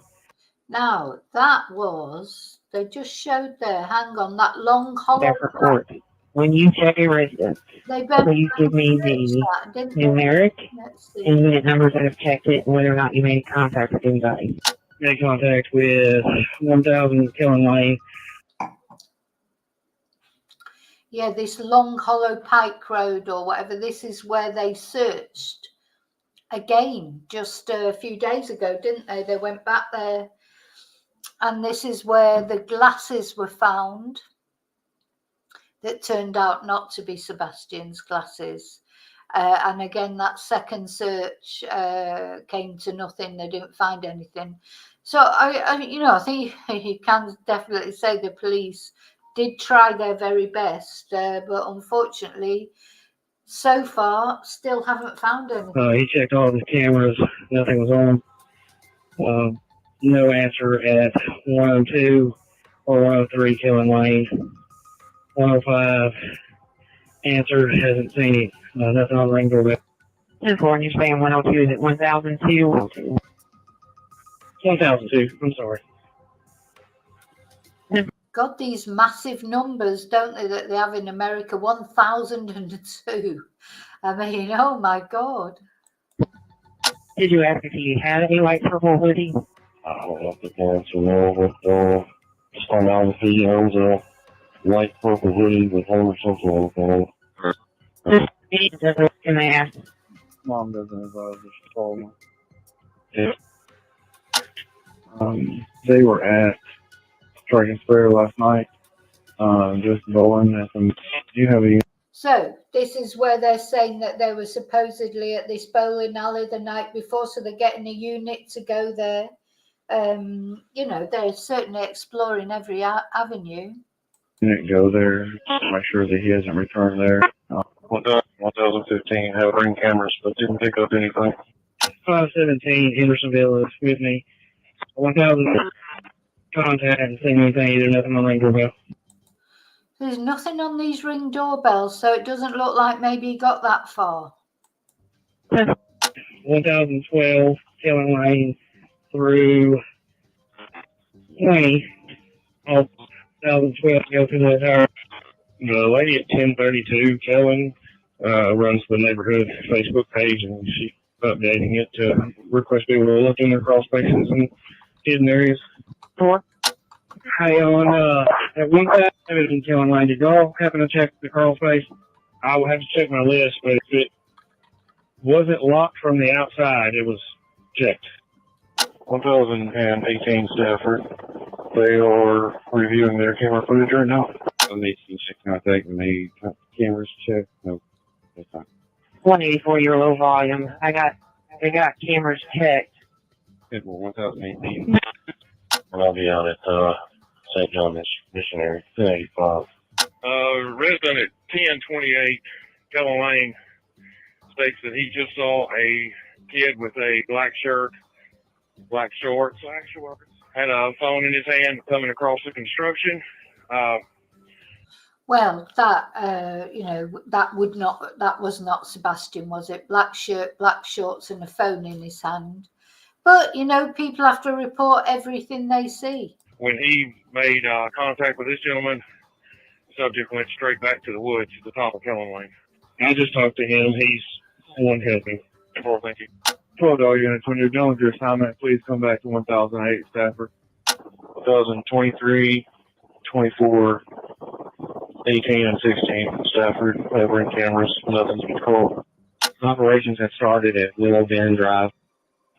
Now, that was, they just showed there, hang on, that long hollow. Staff report. When you check a residence, please give me the numeric and unit numbers that have checked it and whether or not you made contact with anybody. Made contact with 1000 Killing Lane. Yeah, this Long Hollow Pike Road or whatever, this is where they searched again just a few days ago, didn't they? They went back there, and this is where the glasses were found that turned out not to be Sebastian's glasses. And again, that second search came to nothing. They didn't find anything. So I think you can definitely say the police did try their very best, but unfortunately, so far, still haven't found anything. He checked all of his cameras. Nothing was on. No answer at 102. or 103 Killing Lane. 105 answered, hasn't seen it. Nothing on the ring doorbell. 10-4, you're saying 102 is at 1002? 1002, I'm sorry. God, these massive numbers, don't they, that they have in America? 1,002. I mean, oh my God. Did you ask if he had any light purple hoodie? I don't know if the parents will know, but just find out if he owns a light purple hoodie with homeless social on it. Can I ask? Mom doesn't advise us to call me. If They were at Dragon Square last night, just bowling at some. Do you have a So this is where they're saying that they were supposedly at this bowling alley the night before, so they're getting a unit to go there. You know, they're certainly exploring every avenue. unit go there? Make sure that he hasn't returned there. 1015 had ring cameras, but didn't pick up anything. 517 Hendersonville is with me. 1000 contact, haven't seen anything either, nothing on the ring doorbell. There's nothing on these Ring doorbells, so it doesn't look like maybe he got that far. 1012 Killing Lane through 20. 1012 go through the entire. The lady at 1032 Kellen runs the neighborhood Facebook page, and she's updating it to request people to look in their crawl spaces and hidden areas. 4. Hey, on at 1000 Killing Lane, did y'all happen to check the crawl space? I will have to check my list, but if it wasn't locked from the outside, it was checked. 1018 Stafford. They are reviewing their camera footage right now. So they can check contact and the cameras checked. No, that's not. 184, you're low volume. They got cameras checked. It will 1018. And I'll be out at St. John Missionary, 1085. Resident at 1028 Keller Lane states that he just saw a kid with a black shirt, black shorts, had a phone in his hand coming across the construction. Well, that you know, that was not Sebastian, was it? Black shirt, black shorts, and a phone in his hand. But you know, people have to report everything they see. When he made contact with this gentleman, the subject went straight back to the woods at the top of Keller Lane. I just talked to him. He's one helping. Well, thank you. 12 units, when you're done with your assignment, please come back to 1008 Stafford. 1023, 24, 18, and 16 Stafford. Ring cameras, nothing's been called. Operations have started at Willow Bend Drive,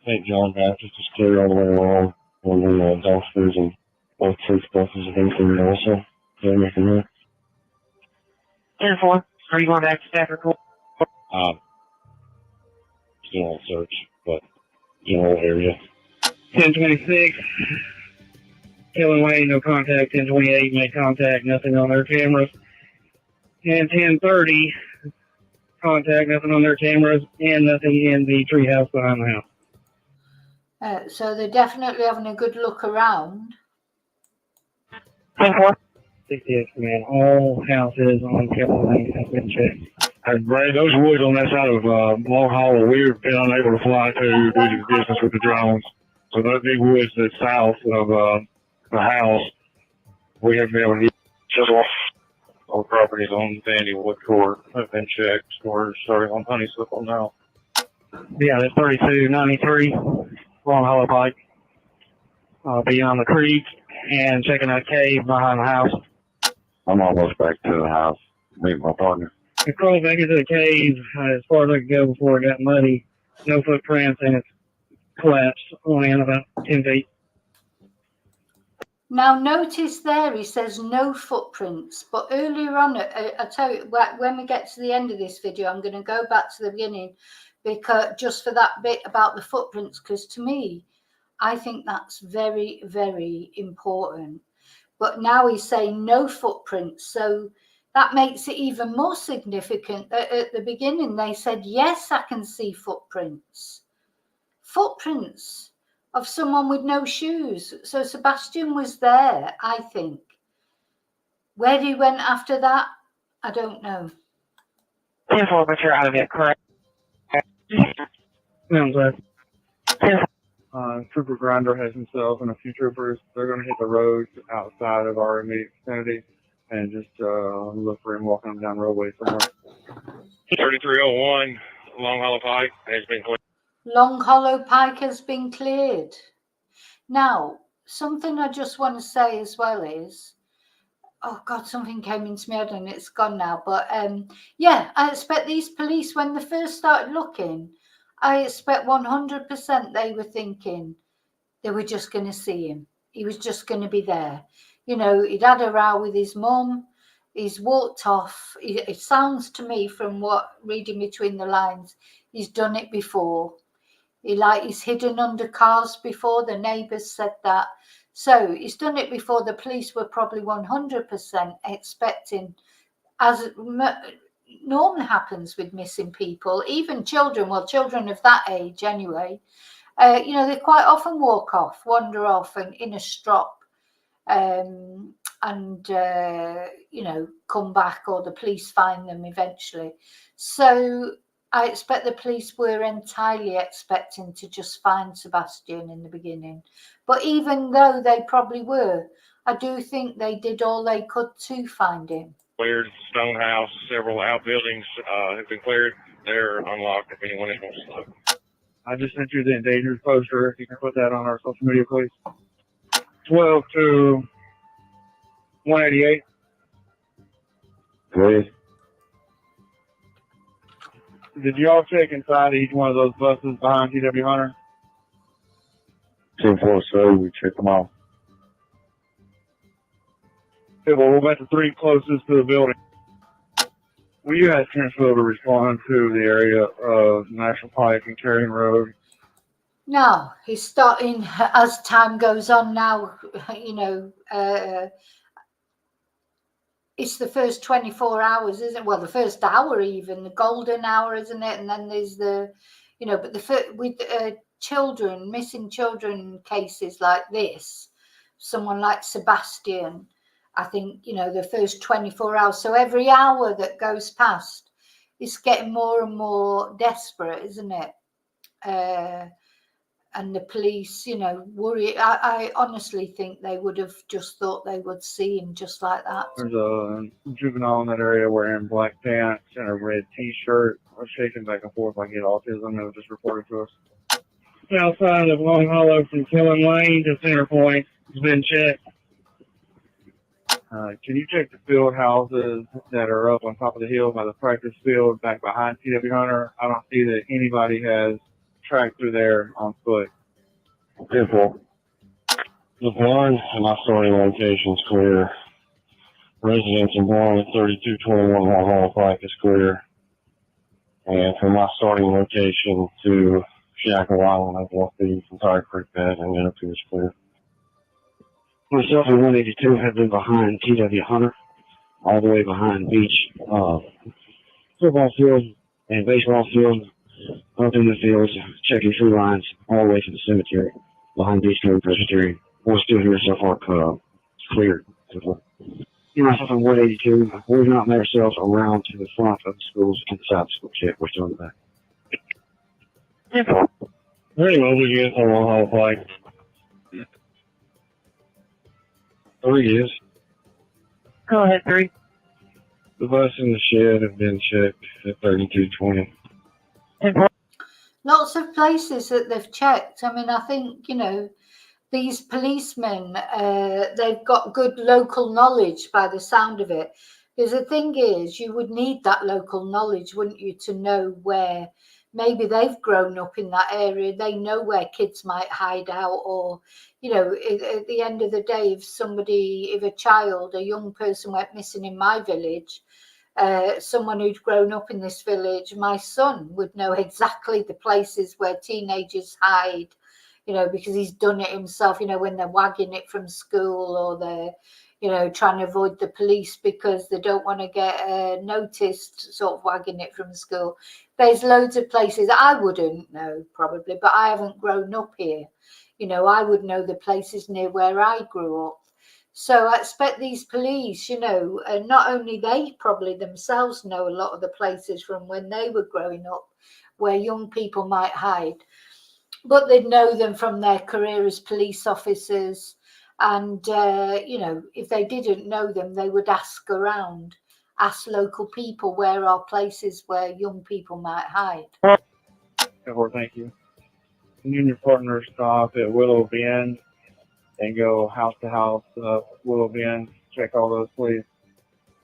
St. John Baptist is clear all the way along. And then dumpsters and both church buses have been cleared also. They're making that. 10-4, are you going back to Stafford Court? Still on search, but general area. 1026 Killing Lane, no contact. 1028 made contact, nothing on their cameras. And 1030 contact, nothing on their cameras, and nothing in the treehouse behind the house. So they're definitely having a good look around. 10-4. 68 man, all houses on Killing Lane have been checked. And Ray, those woods on that side of Long Hollow, we've been unable to fly to due to the distance with the drones. So those big woods that's south of the house, we haven't been able to Just all properties on Sandy Wood Court have been checked. We're starting on Honeysuckle now. Yeah, that's 3293 Long Hollow Pike. Beyond the creek and checking that cave behind the house. I'm almost back to the house. Meet my partner. We crawled back into the cave as far as I could go before it got muddy. No footprints, and it's collapsed on in about 10 feet. Now notice there he says no footprints, but earlier on, I tell you, when we get to the end of this video, I'm going to go back to the beginning, because just for that bit about the footprints, because to me, I think that's very, very important. But now he's saying no footprints, so that makes it even more significant that at the beginning they said, yes, I can see footprints. Footprints. of someone with no shoes. So Sebastian was there, I think. Where he went after that, I don't know. 10-4, but you're out of it, correct? Sounds like 10-4. Trooper Grinder has himself and a few troopers. They're going to hit the roads outside of our immediate vicinity and just look for him walking down the roadway somewhere. 3301 Long Hollow Pike has been cleared. Long Hollow Pike has been cleared. Now, something I just want to say as well is, oh God, something came into my head and it's gone now. But yeah, I expect these police, when they first started looking, I expect 100% they were thinking they were just going to see him. He was just going to be there. You know, he'd had a row with his mum. He's walked off. It sounds to me, from what reading between the lines, he's done it before. He's hidden under cars before. The neighbours said that. So he's done it before. The police were probably 100% expecting, as normally happens with missing people, even children, well, children of that age anyway, you know, they quite often walk off, wander off and in a strop, and you know, come back, or the police find them eventually. So I expect the police were entirely expecting to just find Sebastian in the beginning. But even though they probably were, I do think they did all they could to find him. Cleared Stone House. Several outbuildings have been cleared. They're unlocked if anyone else wants to look. I just sent you the endangered poster. If you can put that on our social media, please. 12 to 188. Please. Did y'all check inside each one of those buses behind TW Hunter? 10-4, so we check them out. Okay, well, we're about the three closest to the building. Will you ask Transville to respond to the area of National Pike and Carrion Road? Now, he's starting, as time goes on now, you know, it's the first 24 hours, isn't it? Well, the first hour even, the golden hour, isn't it? And then there's the, you know, but with children, missing children cases like this, someone like Sebastian, I think, you know, the first 24 hours. So every hour that goes past, it's getting more and more desperate, isn't it? And the police, you know, worry. I honestly think they would have just thought they would see him just like that. There's a juvenile in that area wearing black pants and a red t-shirt, shaking back and forth like he had autism. It was just reported to us. South side of Long Hollow from Killen Lane to Center Point has been checked. Can you check the field houses that are up on top of the hill by the practice field back behind TW Hunter? I don't see that anybody has tracked through there on foot. 10-4. The barn and my starting location's clear. Residents in barn at 3221 Long Hollow Pike is clear. And from my starting location to Shackle Island, I've walked the entire creek bed and then up to is clear. Myself and 182 have been behind TW Hunter, all the way behind Beach, football field and baseball field, up in the fields, checking tree lines, all the way to the cemetery, behind Beach Road Presbyterian. We're still here so far, cleared. Myself and 182, we've not made ourselves around to the front of the schools inside the school yet. We're still in the back. Very mobile units on Long Hollow Pike. 3 is. Go ahead, 3. The bus and the shed have been checked at 3220. 10-4. Lots of places that they've checked. I mean, I think, you know, these policemen, they've got good local knowledge by the sound of it. Because the thing is, you would need that local knowledge, wouldn't you, to know where maybe they've grown up in that area. They know where kids might hide out, or, you know, at the end of the day, if a child, a young person went missing in my village, someone who'd grown up in this village, my son would know exactly the places where teenagers hide, you know, because he's done it himself, you know, when they're wagging it from school, or they're, you know, trying to avoid the police because they don't want to get noticed, sort of wagging it from school. There's loads of places I wouldn't know probably, but I haven't grown up here, You know, I would know the places near where I grew up. So I expect these police, you know, and not only they probably themselves know a lot of the places from when they were growing up where young people might hide, but they'd know them from their career as police officers. And, you know, if they didn't know them, they would ask around, ask local people where are places where young people might hide. Thank you. You and your partner stop at Willow Bend and go house to house, Willow Bend, check all those, please.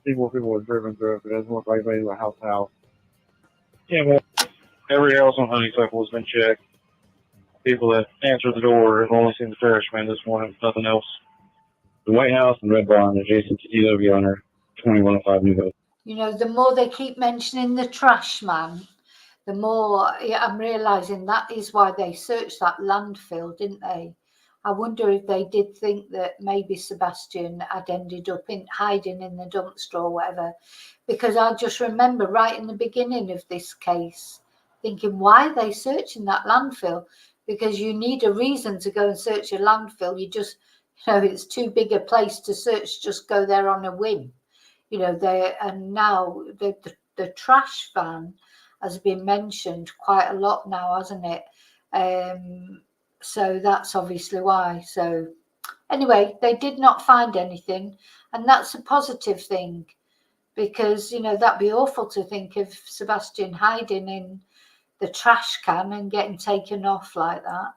See where people have driven through. If it doesn't look like they went house to house. Yeah, well, every house on Honeysuckle has been checked. People that answered the door have only seen the parishman this morning, nothing else. The White House and Red Barn adjacent to TW Owner, 2105 New Hope. You know, the more they keep mentioning the trash man, the more I'm realising that is why they searched that landfill, didn't they? I wonder if they did think that maybe Sebastian had ended up hiding in the dumpster or whatever, because I just remember right in the beginning of this case thinking, why are they searching that landfill? Because you need a reason to go and search a landfill. You just, you know, it's too big a place to search, just go there on a whim. You know, and now the trash van has been mentioned quite a lot now, hasn't it? So that's obviously why. So anyway, they did not find anything, and that's a positive thing, because, you know, that'd be awful to think of Sebastian hiding in the trash can and getting taken off like that.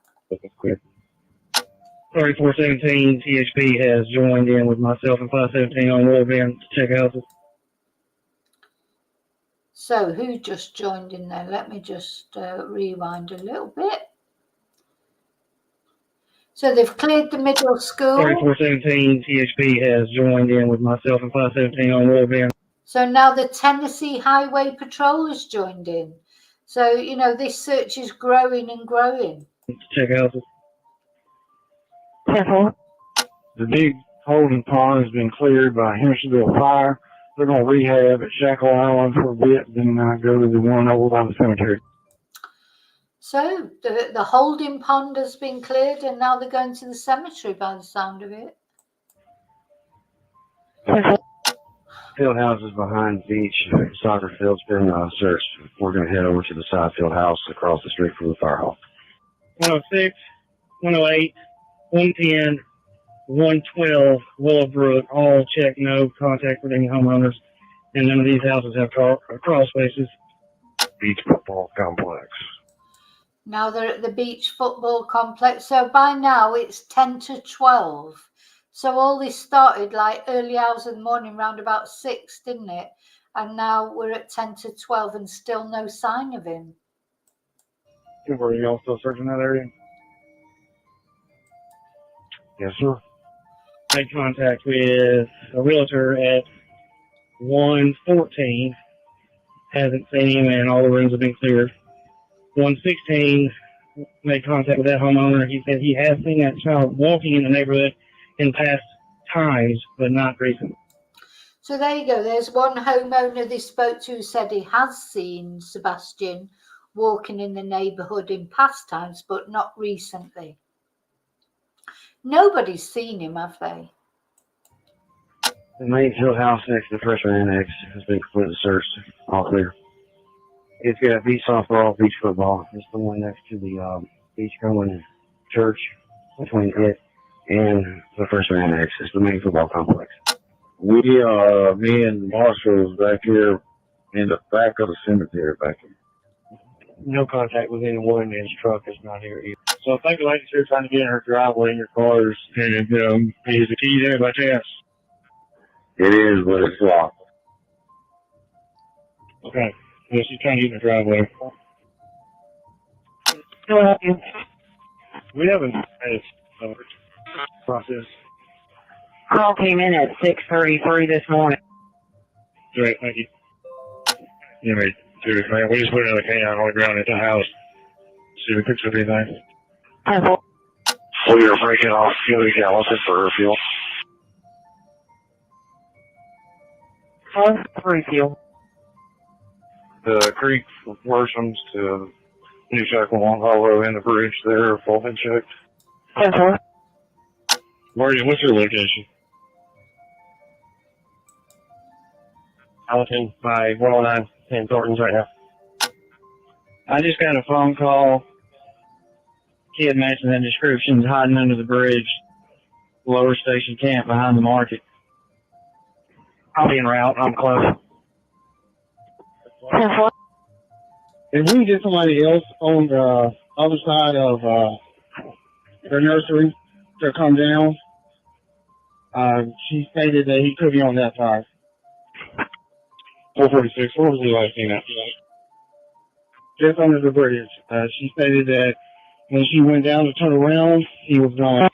Sorry, 417 THP has joined in with myself and 517 on Willow Bend to check houses. So who just joined in there? Let me just rewind a little bit. So they've cleared the middle school. Sorry, 417 THP has joined in with myself and 517 on Willow Bend. So now the Tennessee Highway Patrol has joined in. So, you know, this search is growing and growing. Check houses. The big holding pond has been cleared by Hendersonville Fire. They're going to rehab at Shackle Island for a bit, then go to the one over by the cemetery. So the holding pond has been cleared, and now they're going to the cemetery by the sound of it. Field house is behind the beach. Soccer field's been searched. We're going to head over to the side field house across the street from the fire hall. 106, 108, 110, 112, Willowbrook, all check no contact with any homeowners, and none of these houses have crawl spaces. Beach football complex. Now they're at the beach football complex. So by now it's 10 to 12. So all this started like early hours of the morning, round about 6, didn't it? And now we're at 10 to 12 and still no sign of him. Were y'all still searching that area? Yes, sir. Made contact with a realtor at 114. Hasn't seen him, and all the rooms have been cleared. 116 made contact with that homeowner. He said he has seen that child walking in the neighborhood in past times, but not recent. So there you go. There's one homeowner they spoke to who said he has seen Sebastian walking in the neighborhood in past times, but not recently. Nobody's seen him, have they? The main field house next to the freshman annex has been completely searched. All clear. It's got beach softball, beach football. It's the one next to the beach-going church between it and the freshman annex. It's the main football complex. Me and Marshall's back here in the back of the cemetery back here. No contact with anyone, and his truck is not here either. So I think the lady's here trying to get in her driveway in your cars, and is the key there by chance? It is, but it's locked. Okay. Yeah, she's trying to get in her driveway. We haven't had a process. Call came in at 6:33 this morning. Great, thank you. You made serious, man. We just put another canine on the ground at the house. See if we picks up anything. We are breaking off fuel Gallatin for fuel. 3 fuel. The creek worsens to New Shackle Long Hollow and the bridge there have all been checked. What's your location? I'm looking by 109 in Thornton's right now. I just got a phone call. Kid matching the descriptions, hiding under the bridge, lower station camp behind the market. I'll be en route. I'm close. If we get somebody else on the other side of their nursery to come down, she stated that he could be on that side. 446, what was the last thing that? Just under the bridge. She stated that when she went down to turn around, he was gone.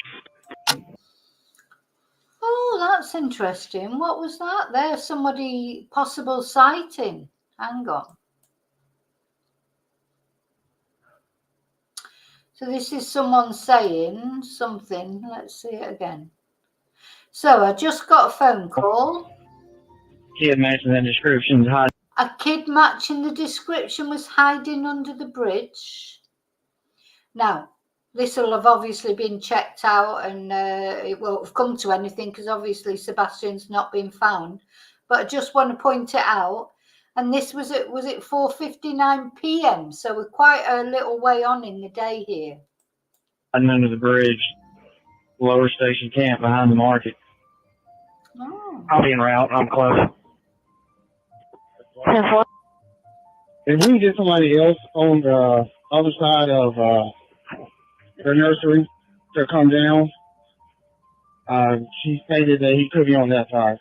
Oh, that's interesting. What was that? There's somebody possible sighting. Hang on. So this is someone saying something. Let's see it again. So I just got a phone call. Kid matching the descriptions, hiding. A kid matching the description was hiding under the bridge. Now, this will have obviously been checked out and it won't have come to anything because obviously Sebastian's not been found. But I just want to point it out. And this was it 4:59 p.m. So we're quite a little way on in the day here. Hiding under the bridge, lower station camp behind the market. Oh. I'll be en route. I'm close. If we get somebody else on the other side of their nursery to come down, she stated that he could be on that side.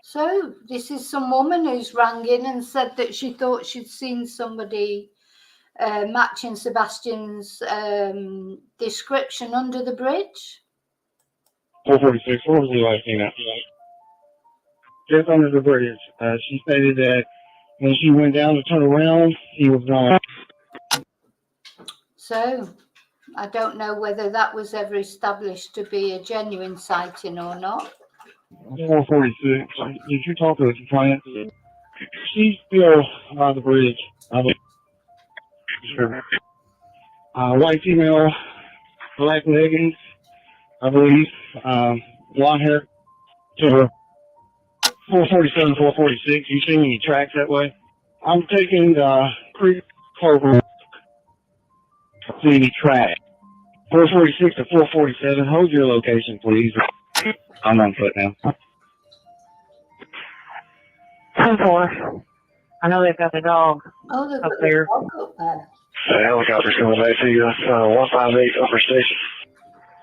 So this is some woman who's rang in and said that she thought she'd seen somebody matching Sebastian's description under the bridge. 446, what was the last thing that? Just under the bridge. She stated that when she went down to turn around, he was gone. So I don't know whether that was ever established to be a genuine sighting or not. 446, did you talk to the client? She's still on the bridge. Sure. White female, black leggings, I believe, blonde hair. So, 447, 446, you seen any tracks that way? I'm taking the Creek Clover. See any tracks? 446 to 447, hold your location, please. I'm on foot now. 10-4. I know they've got the dog Oh, they've up got there. the dog up there. The helicopter's coming back to you, 158 Upper Station.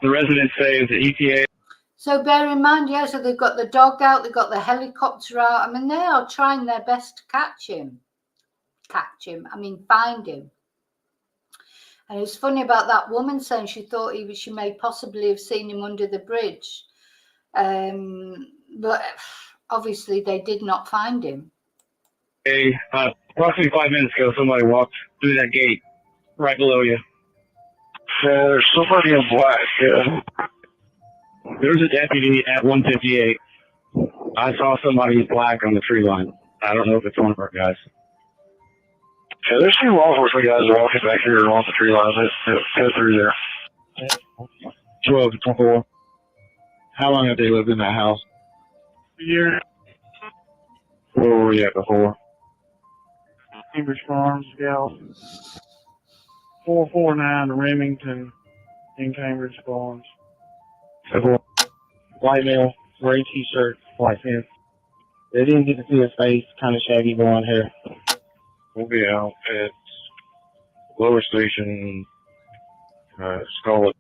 The residents say the EPA. So bear in mind, yeah, so they've got the dog out, they've got the helicopter out. I mean, they are trying their best to catch him. Find him. And it's funny about that woman saying she thought she may possibly have seen him under the bridge. But obviously they did not find him. Hey, approximately 5 minutes ago, somebody walked through that gate right below you. There's somebody in black. There was a deputy at 158. I saw somebody in black on the tree line. I don't know if it's one of our guys. Yeah, there's two law enforcement guys walking back here along the tree lines. Let's go through there. 12 to 24. How long have they lived in that house? A year. Where were we at before? Cambridge Farms, Gal. 449 Remington in Cambridge Farms. White male, gray t-shirt, white pants. They didn't get to see his face, kind of shaggy blonde hair. We'll be out at lower station, Scarlet.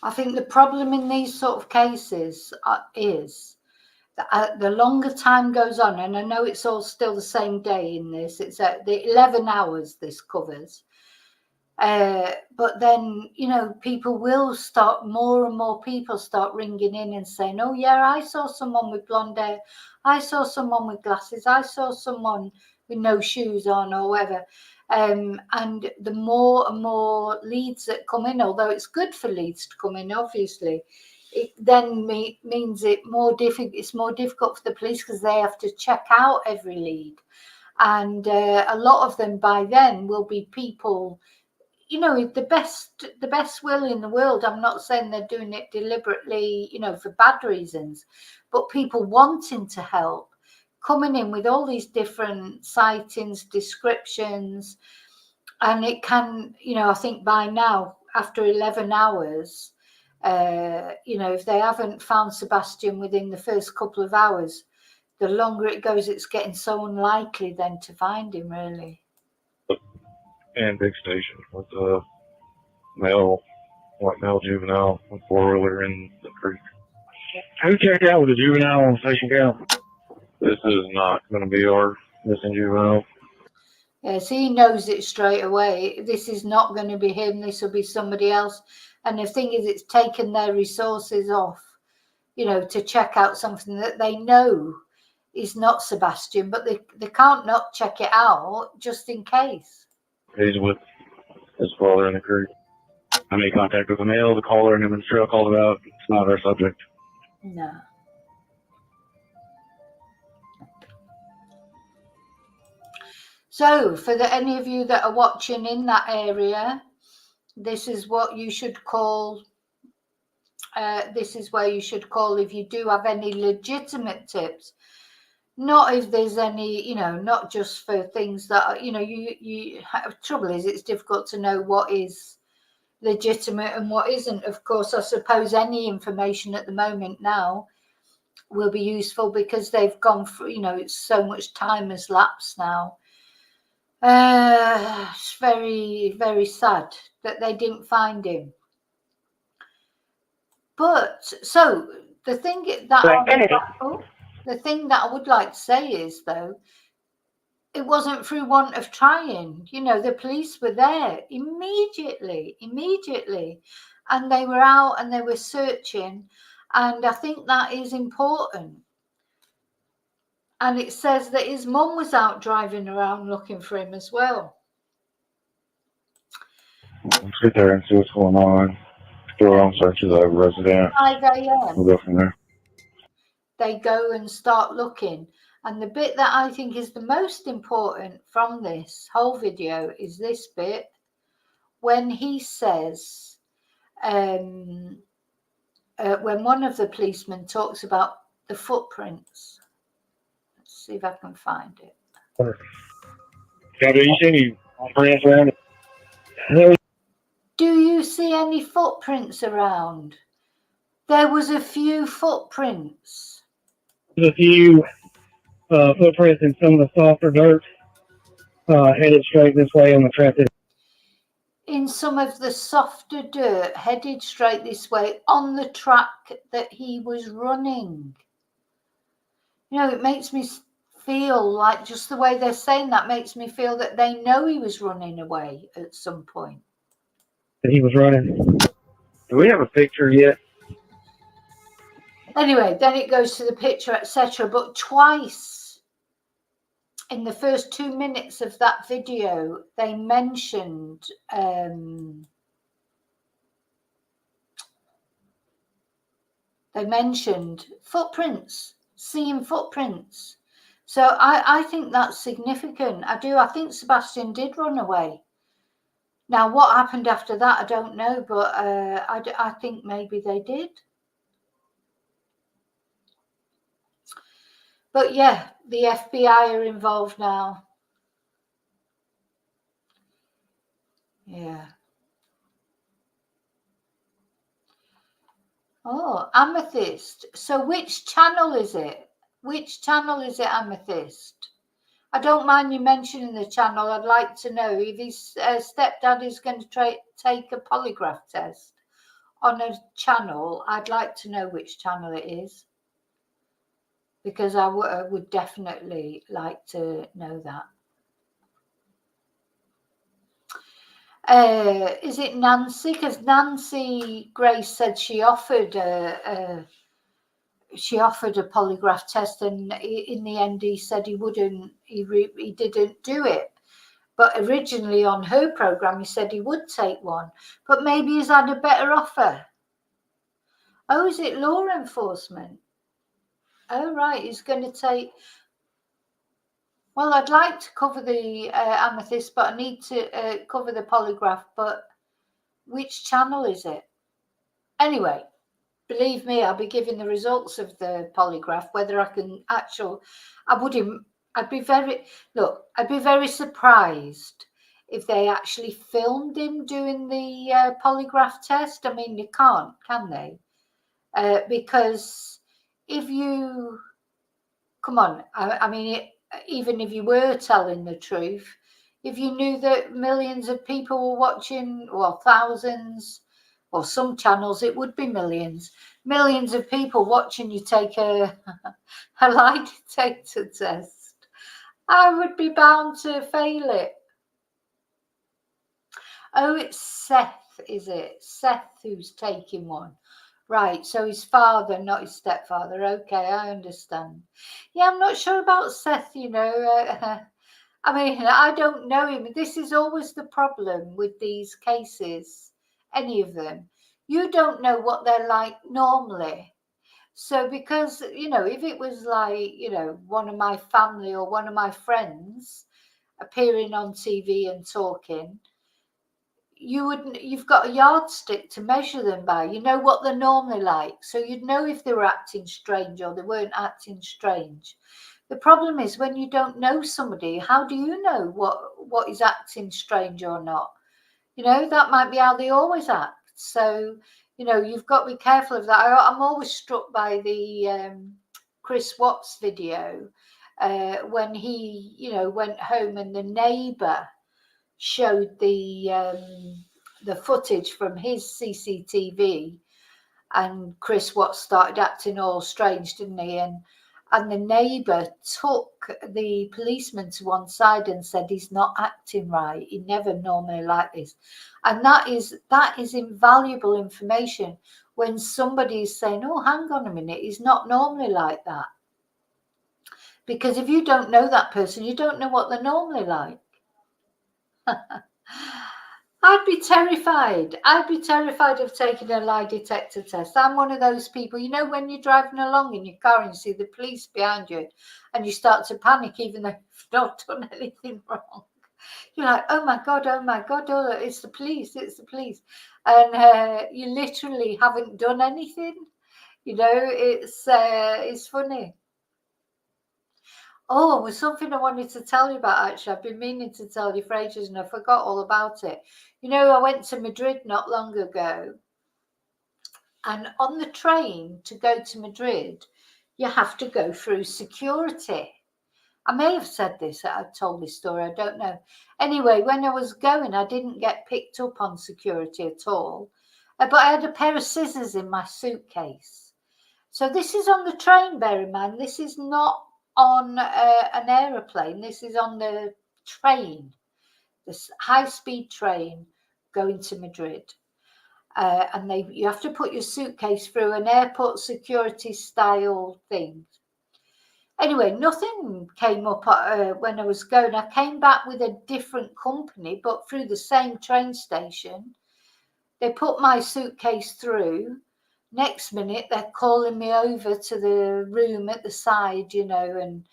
I think the problem in these sort of cases is that the longer time goes on, and I know it's all still the same day in this, it's the 11 hours this covers. But then, people will start, more and more people start ringing in and saying, oh yeah, I saw someone with blonde hair. I saw someone with glasses. I saw someone with no shoes on or whatever. And the more and more leads that come in, although it's good for leads to come in, obviously, it then means it's more difficult for the police because they have to check out every lead. And a lot of them by then will be people, you know, the best will in the world. I'm not saying they're doing it deliberately, you know, for bad reasons, but people wanting to help, coming in with all these different sightings, descriptions, and it can, you know, I think by now, after 11 hours, you know, if they haven't found Sebastian within the first couple of hours, the longer it goes, it's getting so unlikely then to find him, really. And big station with a white male juvenile with four-wheeler in the creek. Who checked out with the juvenile on Station Camp? This is not going to be our missing juvenile. Yes, he knows it straight away. This is not going to be him. This will be somebody else. And the thing is, it's taken their resources off, you know, to check out something that they know is not Sebastian, but they can't not check it out just in case. He's with his father in the creek. I made contact with the male, the caller, and him and Trail called about. It's not our subject. No. So, for any of you that are watching in that area, this is what you should call. This is where you should call if you do have any legitimate tips. Not if there's any, you know, not just for things that are, you know, you have trouble is it's difficult to know what is legitimate and what isn't. Of course, I suppose any information at the moment now will be useful because they've gone through, you know, it's so much time has lapsed now. It's very, very sad that they didn't find him. But so the thing that I would like to say is, though, it wasn't through want of trying. You know, the police were there immediately, and they were out and they were searching, and I think that is important. And it says that his mum was out driving around looking for him as well. Let's get there and see what's going on. Go on search of the resident. 5 a.m. We'll go from there. They go and start looking. And the bit that I think is the most important from this whole video is this bit when he says, when one of the policemen talks about the footprints. Let's see if I can find it. Yeah, do you see any prints around it? Do you see any footprints around? There was a few footprints. There's a few footprints in some of the softer dirt headed straight this way on the track. In some of the softer dirt headed straight this way on the track that he was running. You know, it makes me feel like just the way they're saying that makes me feel that they know he was running away at some point. That he was running. Do we have a picture yet? Anyway, then it goes to the picture, etc. But twice in the first 2 minutes of that video, they mentioned footprints, seeing footprints. So I think that's significant. I do. I think Sebastian did run away. Now, what happened after that, I don't know, but I think maybe they did. But yeah, the FBI are involved now. Yeah. Oh, Amethyst. So which channel is it? Which channel is it, Amethyst? I don't mind you mentioning the channel. I'd like to know if his stepdad is going to take a polygraph test on a channel. I'd like to know which channel it is, because I would definitely like to know that. Is it Nancy? Because Nancy Grace said she offered a polygraph test, and in the end he said he wouldn't. He didn't do it. But originally on her program he said he would take one. But maybe he's had a better offer. Oh, is it law enforcement? Oh right, he's going to take. Well, I'd like to cover the amethyst, but I need to cover the polygraph. But which channel is it? Anyway, believe me, I'll be giving the results of the polygraph, whether I can I'd be very surprised if they actually filmed him doing the polygraph test. I mean, you can't, can they? Because if you, come on, I mean, even if you were telling the truth, if you knew that millions of people were watching, or thousands, or some channels, it would be millions of people watching you take a lie detector test, I would be bound to fail it. Oh, it's Seth, is it? Seth who's taking one. Right, so his father, not his stepfather. Okay, I understand. Yeah, I'm not sure about Seth, you know. I mean, I don't know him. This is always the problem with these cases, any of them. You don't know what they're like normally. So because, you know, if it was like, you know, one of my family or one of my friends appearing on TV and talking, you've got a yardstick to measure them by. You know what they're normally like. So you'd know if they were acting strange or they weren't acting strange. The problem is when you don't know somebody, how do you know what is acting strange or not? You know, that might be how they always act. So, you know, you've got to be careful of that. I'm always struck by the Chris Watts video when he, you know, went home and the neighbour showed the footage from his CCTV, and Chris Watts started acting all strange, didn't he? And the neighbour took the policeman to one side and said he's not acting right. He never normally like this. And that is invaluable information when somebody is saying, oh, hang on a minute, he's not normally like that. Because if you don't know that person, you don't know what they're normally like. I'd be terrified. I'd be terrified of taking a lie detector test. I'm one of those people, you know, when you're driving along in your car and you see the police behind you and you start to panic even though you've not done anything wrong. You're like, oh my God, oh, it's the police, it's the police. And you literally haven't done anything. You know, it's funny. Oh, there was something I wanted to tell you about, actually. I've been meaning to tell you for ages and I forgot all about it. You know, I went to Madrid not long ago. And on the train to go to Madrid, you have to go through security. I may have said this, I told this story, I don't know. Anyway, when I was going, I didn't get picked up on security at all. But I had a pair of scissors in my suitcase. So this is on the train, bear in mind. This is not on an aeroplane. This is on the train, this high-speed train going to Madrid. And you have to put your suitcase through an airport security style thing. Anyway, nothing came up when I was going. I came back with a different company, but through the same train station. They put my suitcase through. Next minute, they're calling me over to the room at the side, you know, and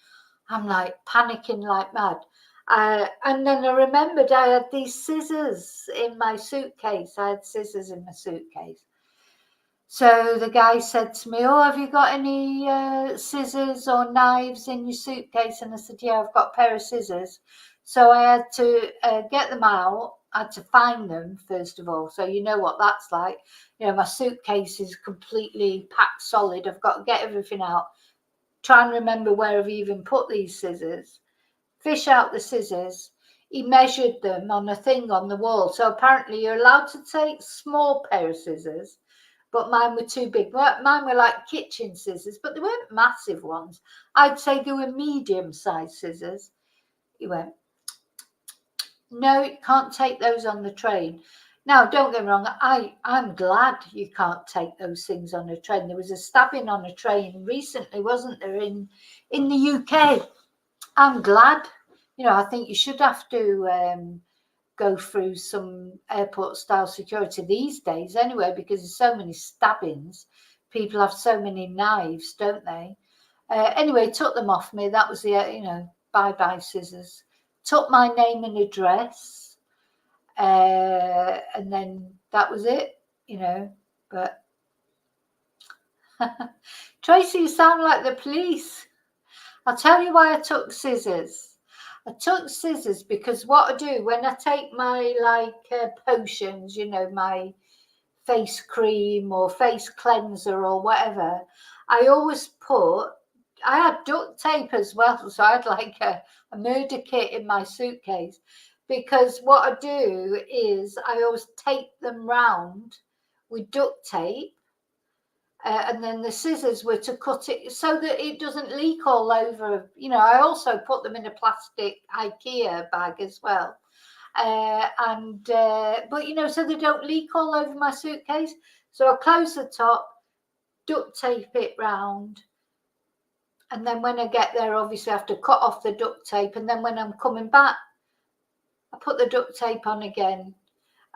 I'm like panicking like mad. And then I remembered I had these scissors in my suitcase. I had scissors in my suitcase. So the guy said to me, oh, have you got any scissors or knives in your suitcase? And I said, yeah, I've got a pair of scissors. So I had to get them out. I had to find them, first of all. So you know what that's like. You know, my suitcase is completely packed solid. I've got to get everything out. Try and remember where I've even put these scissors. Fish out the scissors. He measured them on a thing on the wall. So apparently you're allowed to take small pair of scissors, but mine were too big. Mine were like kitchen scissors, but they weren't massive ones. I'd say they were medium-sized scissors. He went, no, you can't take those on the train. Now, don't get me wrong, I'm glad you can't take those things on a train. There was a stabbing on a train recently, wasn't there, in the UK? I'm glad. You know, I think you should have to go through some airport-style security these days anyway, because there's so many stabbings. People have so many knives, don't they? Anyway, took them off me. That was the, you know, bye-bye scissors. Took my name and address, and then that was it, you know. But Tracy, you sound like the police. I'll tell you why I took scissors. I took scissors because what I do when I take my potions, you know, my face cream or face cleanser or whatever, I always I had duct tape as well, so I had like a murder kit in my suitcase, because what I do is I always tape them round with duct tape, and then the scissors were to cut it so that it doesn't leak all over. You know, I also put them in a plastic IKEA bag as well. But you know, so they don't leak all over my suitcase. So I close the top, duct tape it round, and then when I get there, obviously I have to cut off the duct tape, and then when I'm coming back, I put the duct tape on again,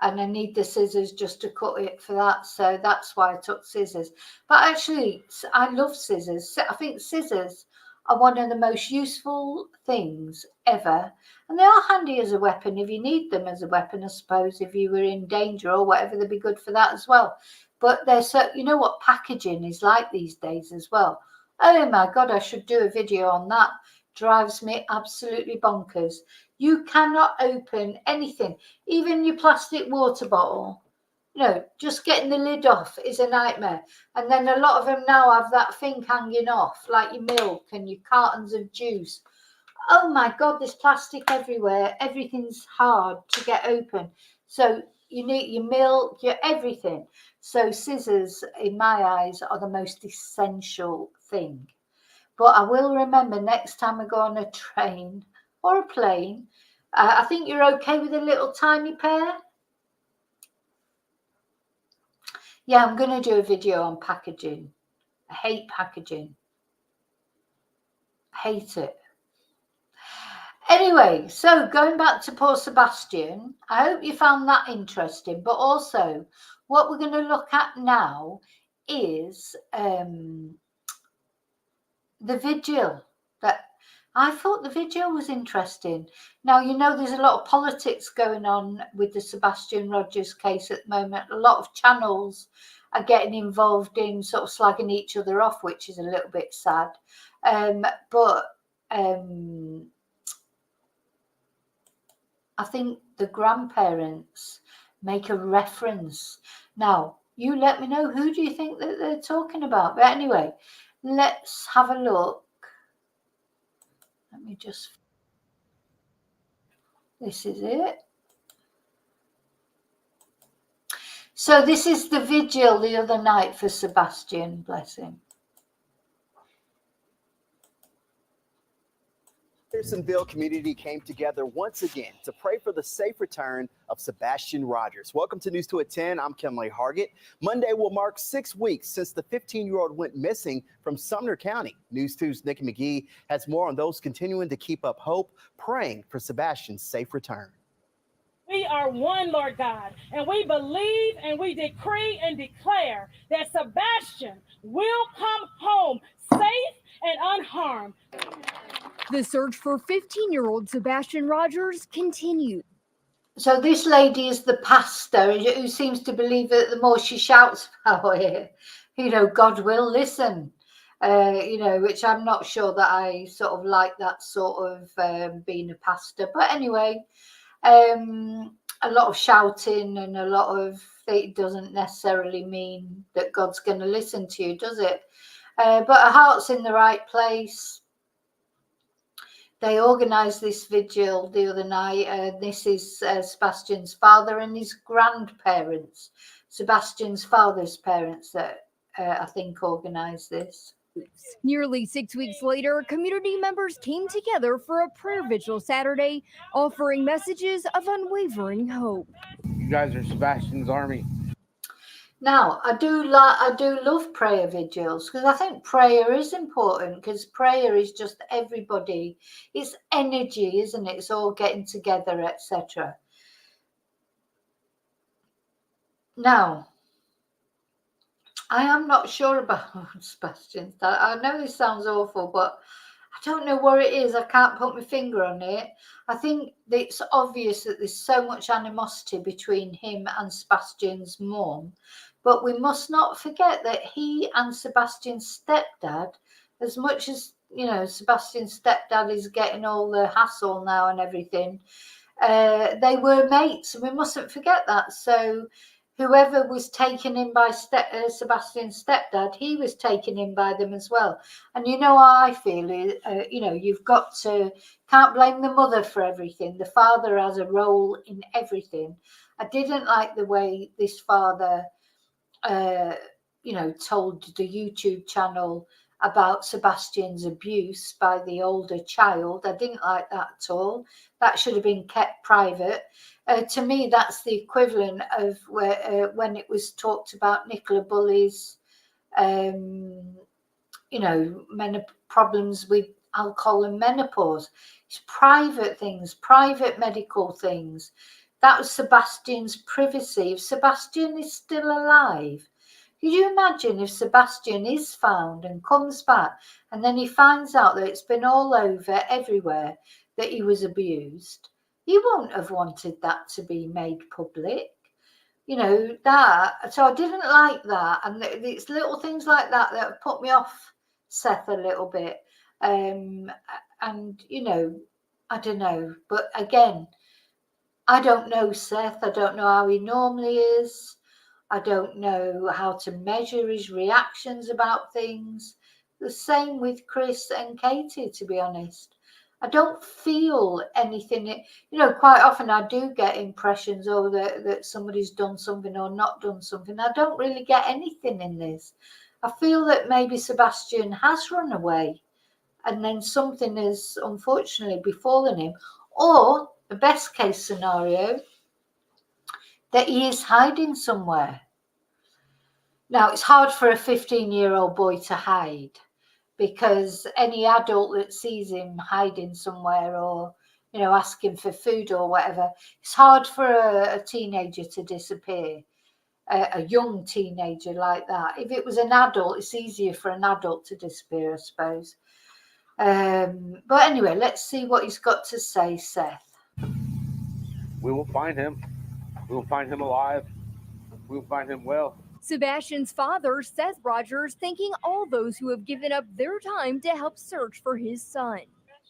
and I need the scissors just to cut it for that. So that's why I took scissors. But actually, I love scissors. I think scissors are one of the most useful things ever. And they are handy as a weapon if you need them as a weapon, I suppose. If you were in danger or whatever, they'd be good for that as well. But they're so, you know what packaging is like these days as well. Oh my God, I should do a video on that. Drives me absolutely bonkers. You cannot open anything, even your plastic water bottle. No, just getting the lid off is a nightmare. And then a lot of them now have that thing hanging off, like your milk and your cartons of juice. Oh my God, there's plastic everywhere. Everything's hard to get open. So you need your milk, your everything. So scissors, in my eyes, are the most essential thing. But I will remember next time I go on a train or a plane. I think you're okay with a little tiny pair. Yeah, I'm going to do a video on packaging. I hate packaging. I hate it. Anyway, so going back to poor Sebastian, I hope you found that interesting. But also, what we're going to look at now is the vigil. That I thought the vigil was interesting. Now, you know, there's a lot of politics going on with the Sebastian Rogers case at the moment. A lot of channels are getting involved in sort of slagging each other off, which is a little bit sad. But I think the grandparents make a reference. Now, you let me know, who do you think that they're talking about? But anyway, let's have a look. Let me just, this is it. So this is the vigil the other night for Sebastian, bless him. Hendersonville community came together once again to pray for the safe return of Sebastian Rogers. Welcome to News 2 at 10. I'm Kimberly Hargett. Monday will mark 6 weeks since the 15-year-old went missing from Sumner County. News 2's Nikki McGee has more on those continuing to keep up hope, praying for Sebastian's safe return. We are one, Lord God, and we believe and we decree and declare that Sebastian will come home safe and unharmed. The search for 15-year-old Sebastian Rogers continued. So this lady is the pastor who seems to believe that the more she shouts about it, you know, God will listen. You know, which I'm not sure that I sort of like that sort of being a pastor. But anyway, a lot of shouting and a lot of, it doesn't necessarily mean that God's going to listen to you, does it? But her heart's in the right place. They organised this vigil the other night. This is Sebastian's father and his grandparents. Sebastian's father's parents that I think organised this. Nearly 6 weeks later, community members came together for a prayer vigil Saturday, offering messages of unwavering hope. You guys are Sebastian's army. Now, I do love prayer vigils, because I think prayer is important, because prayer is just everybody. It's energy, isn't it? It's all getting together, etc. Now, I am not sure about Sebastian. I know this sounds awful, but I don't know what it is. I can't put my finger on it. I think it's obvious that there's so much animosity between him and Sebastian's mum. But we must not forget that he and Sebastian's stepdad, as much as, you know, Sebastian's stepdad is getting all the hassle now and everything, they were mates, and we mustn't forget that. So whoever was taken in by Sebastian's stepdad, he was taken in by them as well. And you know how I feel, you know, you've got to, can't blame the mother for everything. The father has a role in everything. I didn't like the way this father, you know, told the YouTube channel about Sebastian's abuse by the older child. I didn't like that at all. That should have been kept private. To me, that's the equivalent of when it was talked about Nicola Bulley's, you know, problems with alcohol and menopause. It's private things, private medical things. That was Sebastian's privacy. If Sebastian is still alive, could you imagine if Sebastian is found and comes back and then he finds out that it's been all over everywhere that he was abused? He won't have wanted that to be made public. You know, that. So I didn't like that. And it's little things like that that have put me off Seth a little bit. And, you know, I don't know. But again, I don't know Seth. I don't know how he normally is. I don't know how to measure his reactions about things. The same with Chris and Katie, to be honest. I don't feel anything. You know, quite often I do get impressions, that somebody's done something or not done something. I don't really get anything in this. I feel that maybe Sebastian has run away and then something has unfortunately befallen him. Or the best case scenario, that he is hiding somewhere. Now, it's hard for a 15-year-old boy to hide, because any adult that sees him hiding somewhere or, you know, asking for food or whatever, it's hard for a teenager to disappear, a young teenager like that. If it was an adult, it's easier for an adult to disappear, I suppose. But anyway, let's see what he's got to say, Seth. We will find him. We will find him alive. We will find him well. Sebastian's father, Seth Rogers, thanking all those who have given up their time to help search for his son.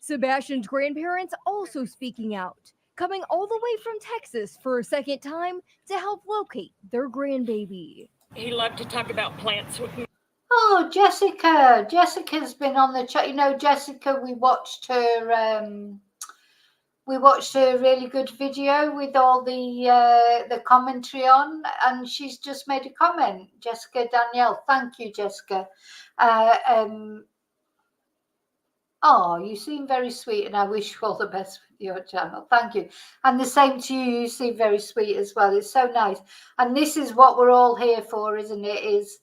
Sebastian's grandparents also speaking out, coming all the way from Texas for a second time to help locate their grandbaby. He loved to talk about plants with me. Oh, Jessica. Jessica's been on the chat. You know, Jessica, we watched her really good video with all the commentary on, and she's just made a comment. Jessica Danielle, thank you, Jessica. Oh, you seem very sweet, and I wish you all the best with your channel. Thank you. And the same to you. You seem very sweet as well. It's so nice. And this is what we're all here for, isn't it? Is,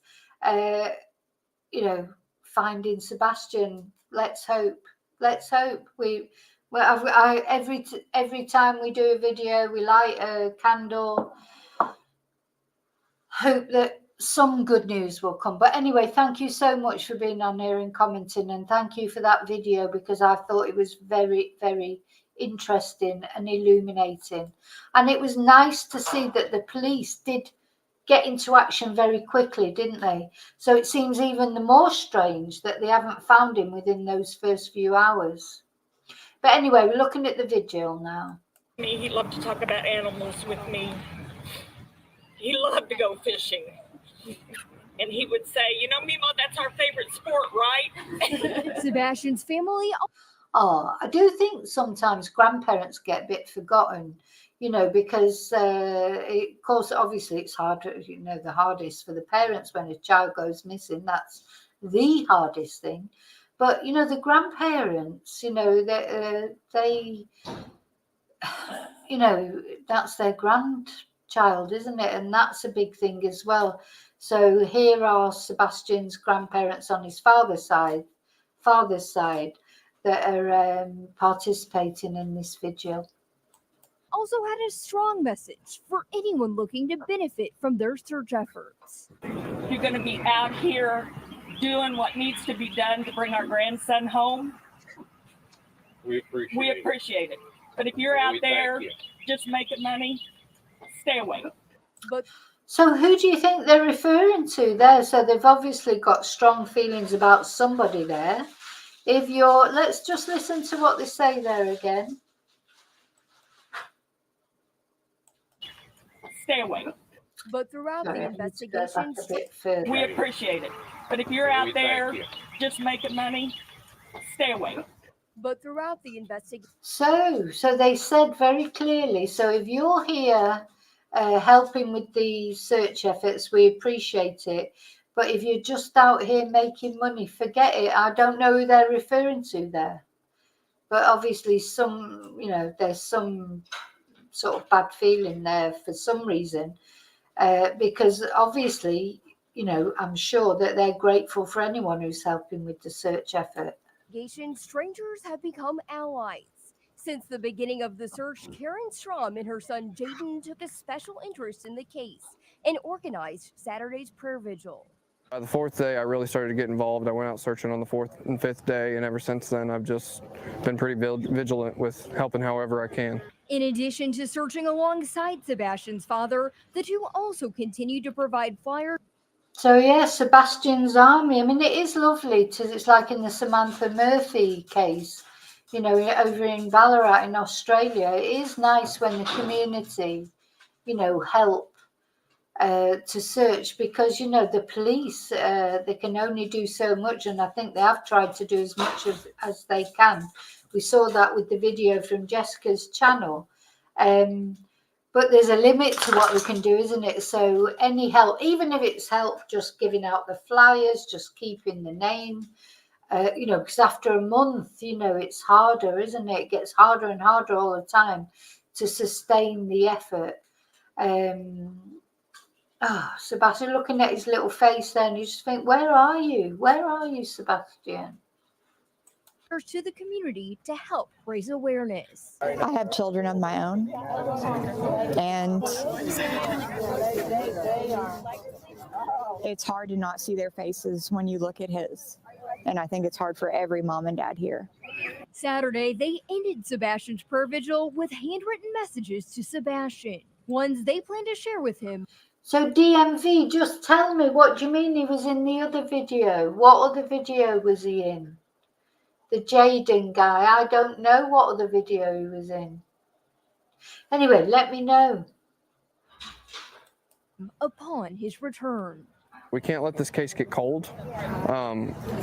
you know, finding Sebastian. Let's hope. Let's hope. Every time we do a video, we light a candle. Hope that some good news will come. But anyway, thank you so much for being on here and commenting, and thank you for that video, because I thought it was very, very interesting and illuminating. And it was nice to see that the police did get into action very quickly, didn't they? So it seems even the more strange that they haven't found him within those first few hours. But anyway, we're looking at the vigil now. He loved to talk about animals with me. He loved to go fishing. And he would say, you know, Mimo, that's our favorite sport, right? Sebastian's family. Oh, I do think sometimes grandparents get a bit forgotten, you know, because, of course, obviously it's hard, you know, the hardest for the parents when a child goes missing. That's the hardest thing. But, you know, the grandparents, you know, they you know, that's their grandchild, isn't it? And that's a big thing as well. So here are Sebastian's grandparents on his father's side that are participating in this vigil. Also had a strong message for anyone looking to benefit from their search efforts. You're going to be out here doing what needs to be done to bring our grandson home. We appreciate it. But if you're out there just making money, stay away. But So who do you think they're referring to there? So they've obviously got strong feelings about somebody there. Let's just listen to what they say there again. Stay away. But throughout the investigations, we appreciate it. But if you're out there just making money, stay away. But throughout the investigation, so they said very clearly. So if you're here helping with the search efforts, we appreciate it. But if you're just out here making money, forget it. I don't know who they're referring to there. But obviously there's some sort of bad feeling there for some reason. Because obviously, I'm sure that they're grateful for anyone who's helping with the search effort. strangers have become allies. Since the beginning of the search, Karen Strom and her son Jaden took a special interest in the case and organized Saturday's prayer vigil. By the fourth day, I really started to get involved. I went out searching on the fourth and fifth day, and ever since then, I've just been pretty vigilant with helping however I can. In addition to searching alongside Sebastian's father, the two also continue to provide flyers. So yeah, Sebastian's army. I mean, it is lovely. It's like in the Samantha Murphy case, over in Ballarat in Australia. It is nice when the community, help to search, because the police they can only do so much, and I think they have tried to do as much as they can. We saw that with the video from Jessica's channel, but there's a limit to what we can do, isn't it? So any help, even if it's help just giving out the flyers, just keeping the name, because after a month, it's harder, isn't it? It gets harder and harder all the time to sustain the effort. Sebastian, looking at his little face there, and you just think, where are you? Where are you, Sebastian? To the community to help raise awareness. I have children of my own, and it's hard to not see their faces when you look at his. And I think it's hard for every mom and dad here. Saturday, they ended Sebastian's prayer vigil with handwritten messages to Sebastian, ones they plan to share with him. So DMV, just tell me, what do you mean he was in the other video? What other video was he in? The Jaden guy, I don't know what other video he was in. Anyway, let me know. Upon his return. We can't let this case get cold.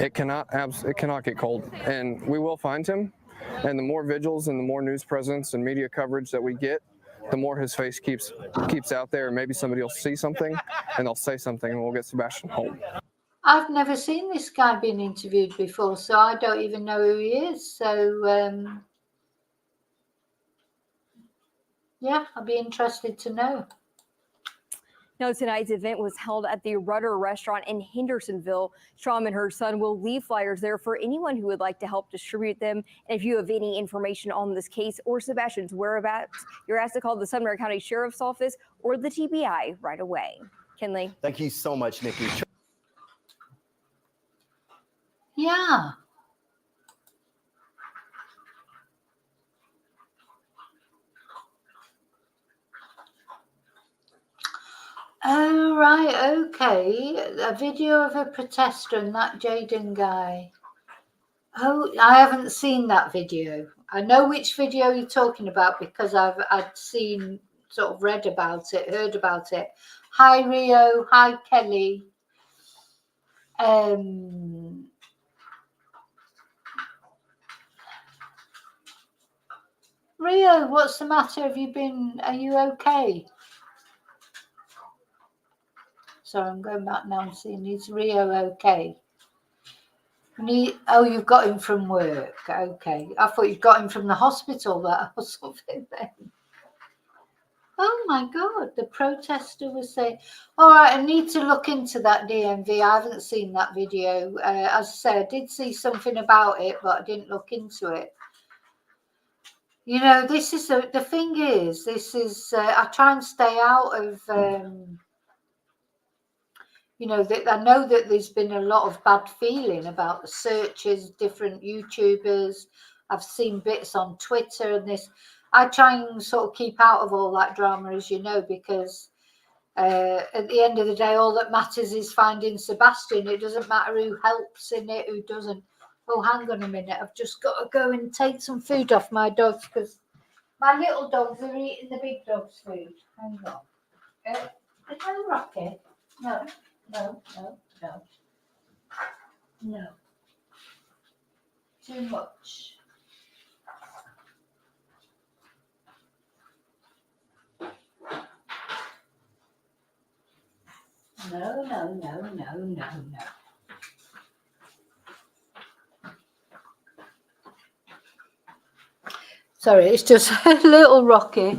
It cannot get cold, and we will find him. And the more vigils and the more news presence and media coverage that we get, the more his face keeps out there, and maybe somebody will see something and they'll say something, and we'll get Sebastian home. I've never seen this guy being interviewed before, so I don't even know who he is. So, yeah, I'll be interested to know. Now, tonight's event was held at the Rudder Restaurant in Hendersonville. Strom and her son will leave flyers there for anyone who would like to help distribute them. And if you have any information on this case or Sebastian's whereabouts, you're asked to call the Sumner County Sheriff's Office or the TBI right away. Kinley. Thank you so much, Nikki. Yeah. Oh, right, okay. A video of a protester and that Jaden guy. Oh, I haven't seen that video. I know which video you're talking about because I'd seen, sort of read about it, heard about it. Hi, Rio. Hi, Kelly. Rio, what's the matter? Are you okay? Sorry, I'm going back now and seeing, is Rio okay? You've got him from work. Okay. I thought you got him from the hospital there or something then. Oh my God, the protester was saying, all right, I need to look into that DMV. I haven't seen that video. As I said, I did see something about it, but I didn't look into it. This is the thing is, I try and stay out of, I know that there's been a lot of bad feeling about the searches, different YouTubers. I've seen bits on Twitter and this. I try and sort of keep out of all that drama, as you know, because at the end of the day, all that matters is finding Sebastian. It doesn't matter who helps in it, who doesn't. Oh, hang on a minute. I've just got to go and take some food off my dogs because my little dogs are eating the big dog's food. Hang on. Is that rocket? No, no, no, no. No. Too much. No, no, no, no, no, no. Sorry, it's just a little Rocky.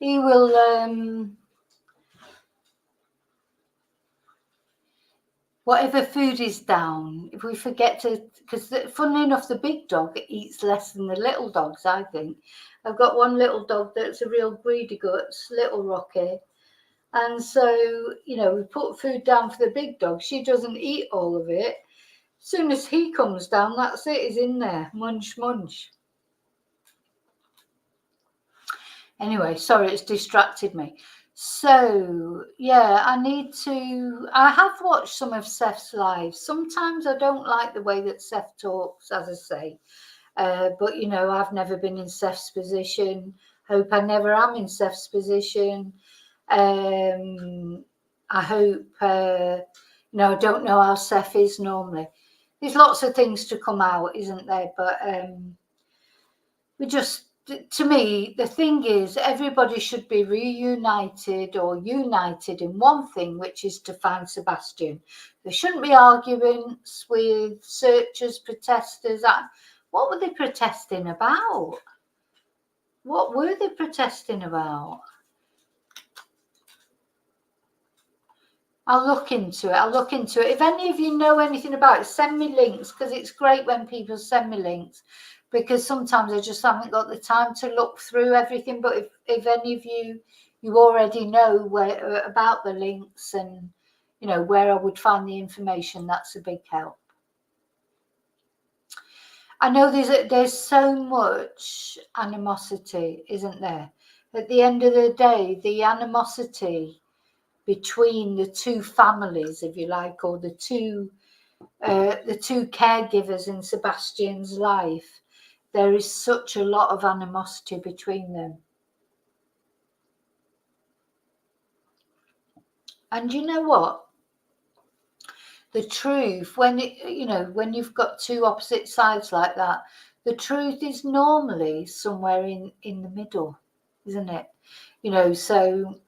He will, whatever food is down, if we forget to, because funnily enough, the big dog eats less than the little dogs, I think. I've got one little dog that's a real greedy guts, little Rocky. And so, you know, we put food down for the big dog. She doesn't eat all of it. As soon as he comes down, that's it, he's in there. Munch, munch. Anyway, sorry, it's distracted me. So, yeah, I have watched some of Seth's lives. Sometimes I don't like the way that Seth talks, as I say. But, you know, I've never been in Seth's position. Hope I never am in Seth's position. I hope, you know, I don't know how Seth is normally. There's lots of things to come out, isn't there? But we just, to me, the thing is, everybody should be reunited or united in one thing, which is to find Sebastian. There shouldn't be arguments with searchers, protesters. What were they protesting about? What were they protesting about? I'll look into it. If any of you know anything about it, send me links, because it's great when people send me links, because sometimes I just haven't got the time to look through everything. But if any of you already know about the links and, you know, where I would find the information, that's a big help. I know there's so much animosity, isn't there? At the end of the day, the animosity between the two families, if you like, or the two caregivers in Sebastian's life, there is such a lot of animosity between them. And you know what? The truth, when you've got two opposite sides like that, the truth is normally somewhere in the middle, isn't it? You know, so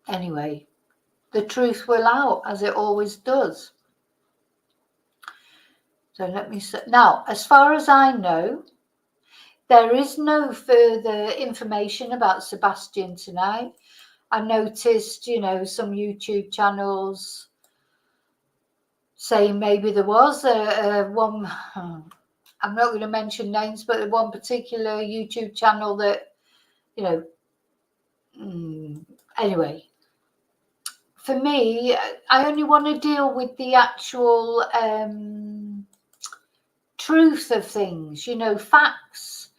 anyway, the truth will out, as it always does. So let me say, now, as far as I know, there is no further information about Sebastian tonight. I noticed, you know, some YouTube channels saying maybe there was one, I'm not going to mention names, but one particular YouTube channel that, you know, anyway. For me, I only want to deal with the actual truth of things, you know, facts.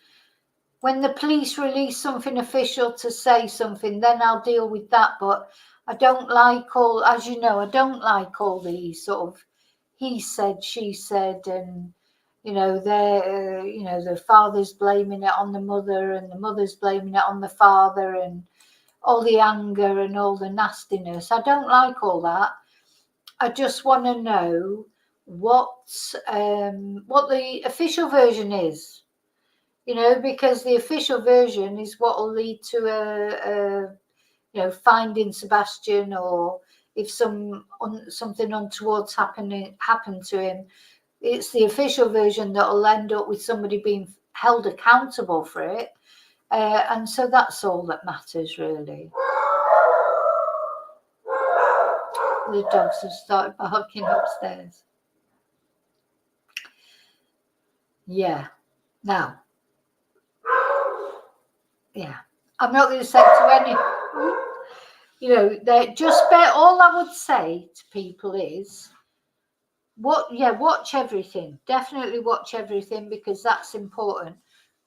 When the police release something official to say something, then I'll deal with that. But I don't like all, as you know, I don't like all these sort of he said, she said, and, you know, the father's blaming it on the mother and the mother's blaming it on the father, and all the anger and all the nastiness. I don't like all that. I just want to know what the official version is, you know, because the official version is what will lead to finding Sebastian, or if something untoward's happened to him. It's the official version that will end up with somebody being held accountable for it. And so that's all that matters, really. The dogs have started barking upstairs. Yeah. Now, yeah, I'm not going to say to any, you know, all I would say to people is, watch everything. Definitely watch everything, because that's important.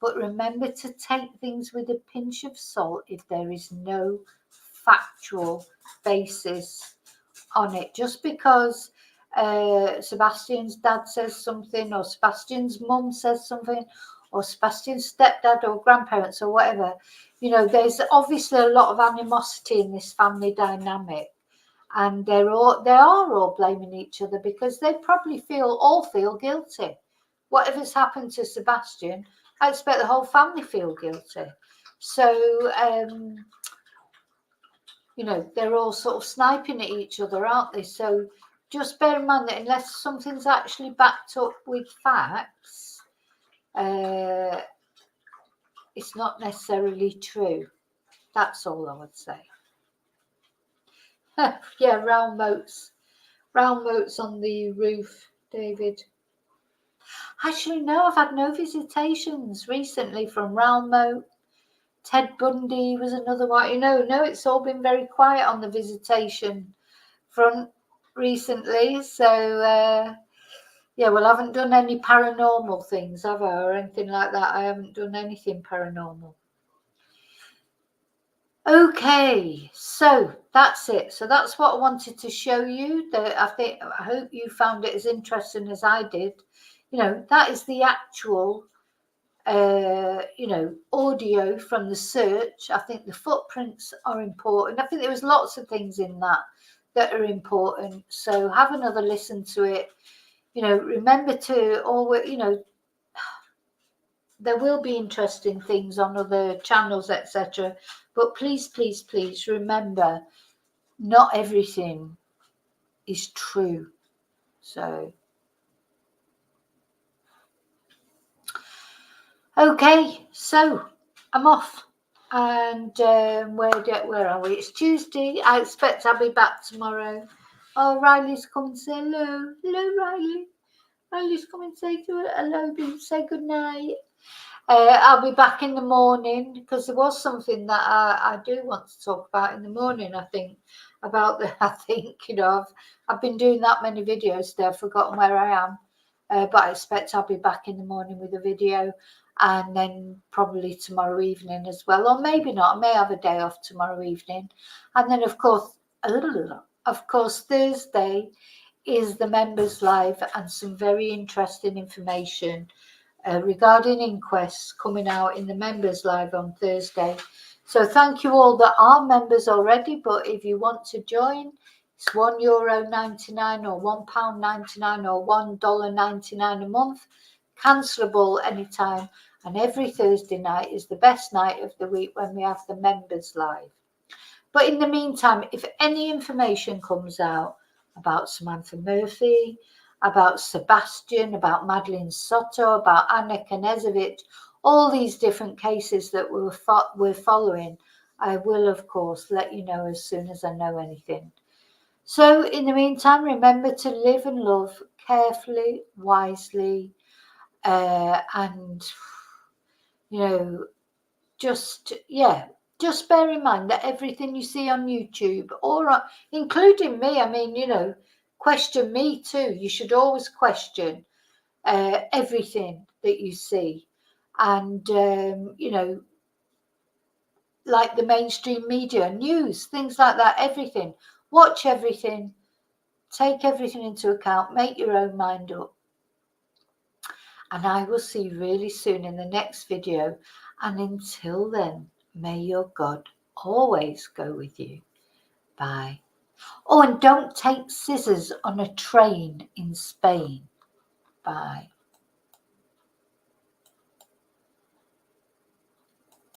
But remember to take things with a pinch of salt if there is no factual basis on it. Just because Sebastian's dad says something, or Sebastian's mum says something, or Sebastian's stepdad or grandparents or whatever, there's obviously a lot of animosity in this family dynamic. And they are all blaming each other, because they probably all feel guilty. Whatever's happened to Sebastian, I expect the whole family feel guilty. So, they're all sort of sniping at each other, aren't they? So just bear in mind that unless something's actually backed up with facts, it's not necessarily true. That's all I would say. Yeah, round moats on the roof, David. Actually, no, I've had no visitations recently from round moat. Ted Bundy was another one. No, it's all been very quiet on the visitation front recently. So, yeah, well, I haven't done any paranormal things, have I, or anything like that? I haven't done anything paranormal. Okay, so that's it. So that's what I wanted to show you. I hope you found it as interesting as I did. That is the actual audio from the search. I think the footprints are important. I think there was lots of things in that are important. So have another listen to it. Remember to always, there will be interesting things on other channels, etc. But please, please, please remember, not everything is true. So, okay, so I'm off. And where are we? It's Tuesday. I expect I'll be back tomorrow. Oh, Riley's come and say hello. Hello, Riley. Riley's come and say hello. Say good night. I'll be back in the morning, because there was something that I do want to talk about in the morning. I think I've been doing that many videos today, I've forgotten where I am. But I expect I'll be back in the morning with a video, and then probably tomorrow evening as well, or maybe not. I may have a day off tomorrow evening, and then of course Thursday is the members live, and some very interesting information regarding inquests coming out in the members live on Thursday. So thank you all that are members already, but if you want to join, it's €1.99 or £1.99 or $1.99 a month, cancelable anytime. And every Thursday night is the best night of the week when we have the members live. But in the meantime, if any information comes out about Samantha Murphy, about Sebastian, about Madeline Soto, about Anna Knezovic, all these different cases that we're following, I will, of course, let you know as soon as I know anything. So in the meantime, remember to live and love carefully, wisely, and, just bear in mind that everything you see on YouTube, or including me, question me too. You should always question everything that you see. And, like the mainstream media, news, things like that, everything. Watch everything. Take everything into account. Make your own mind up. And I will see you really soon in the next video. And until then, may your God always go with you. Bye. Oh, and don't take scissors on a train in Spain. Bye.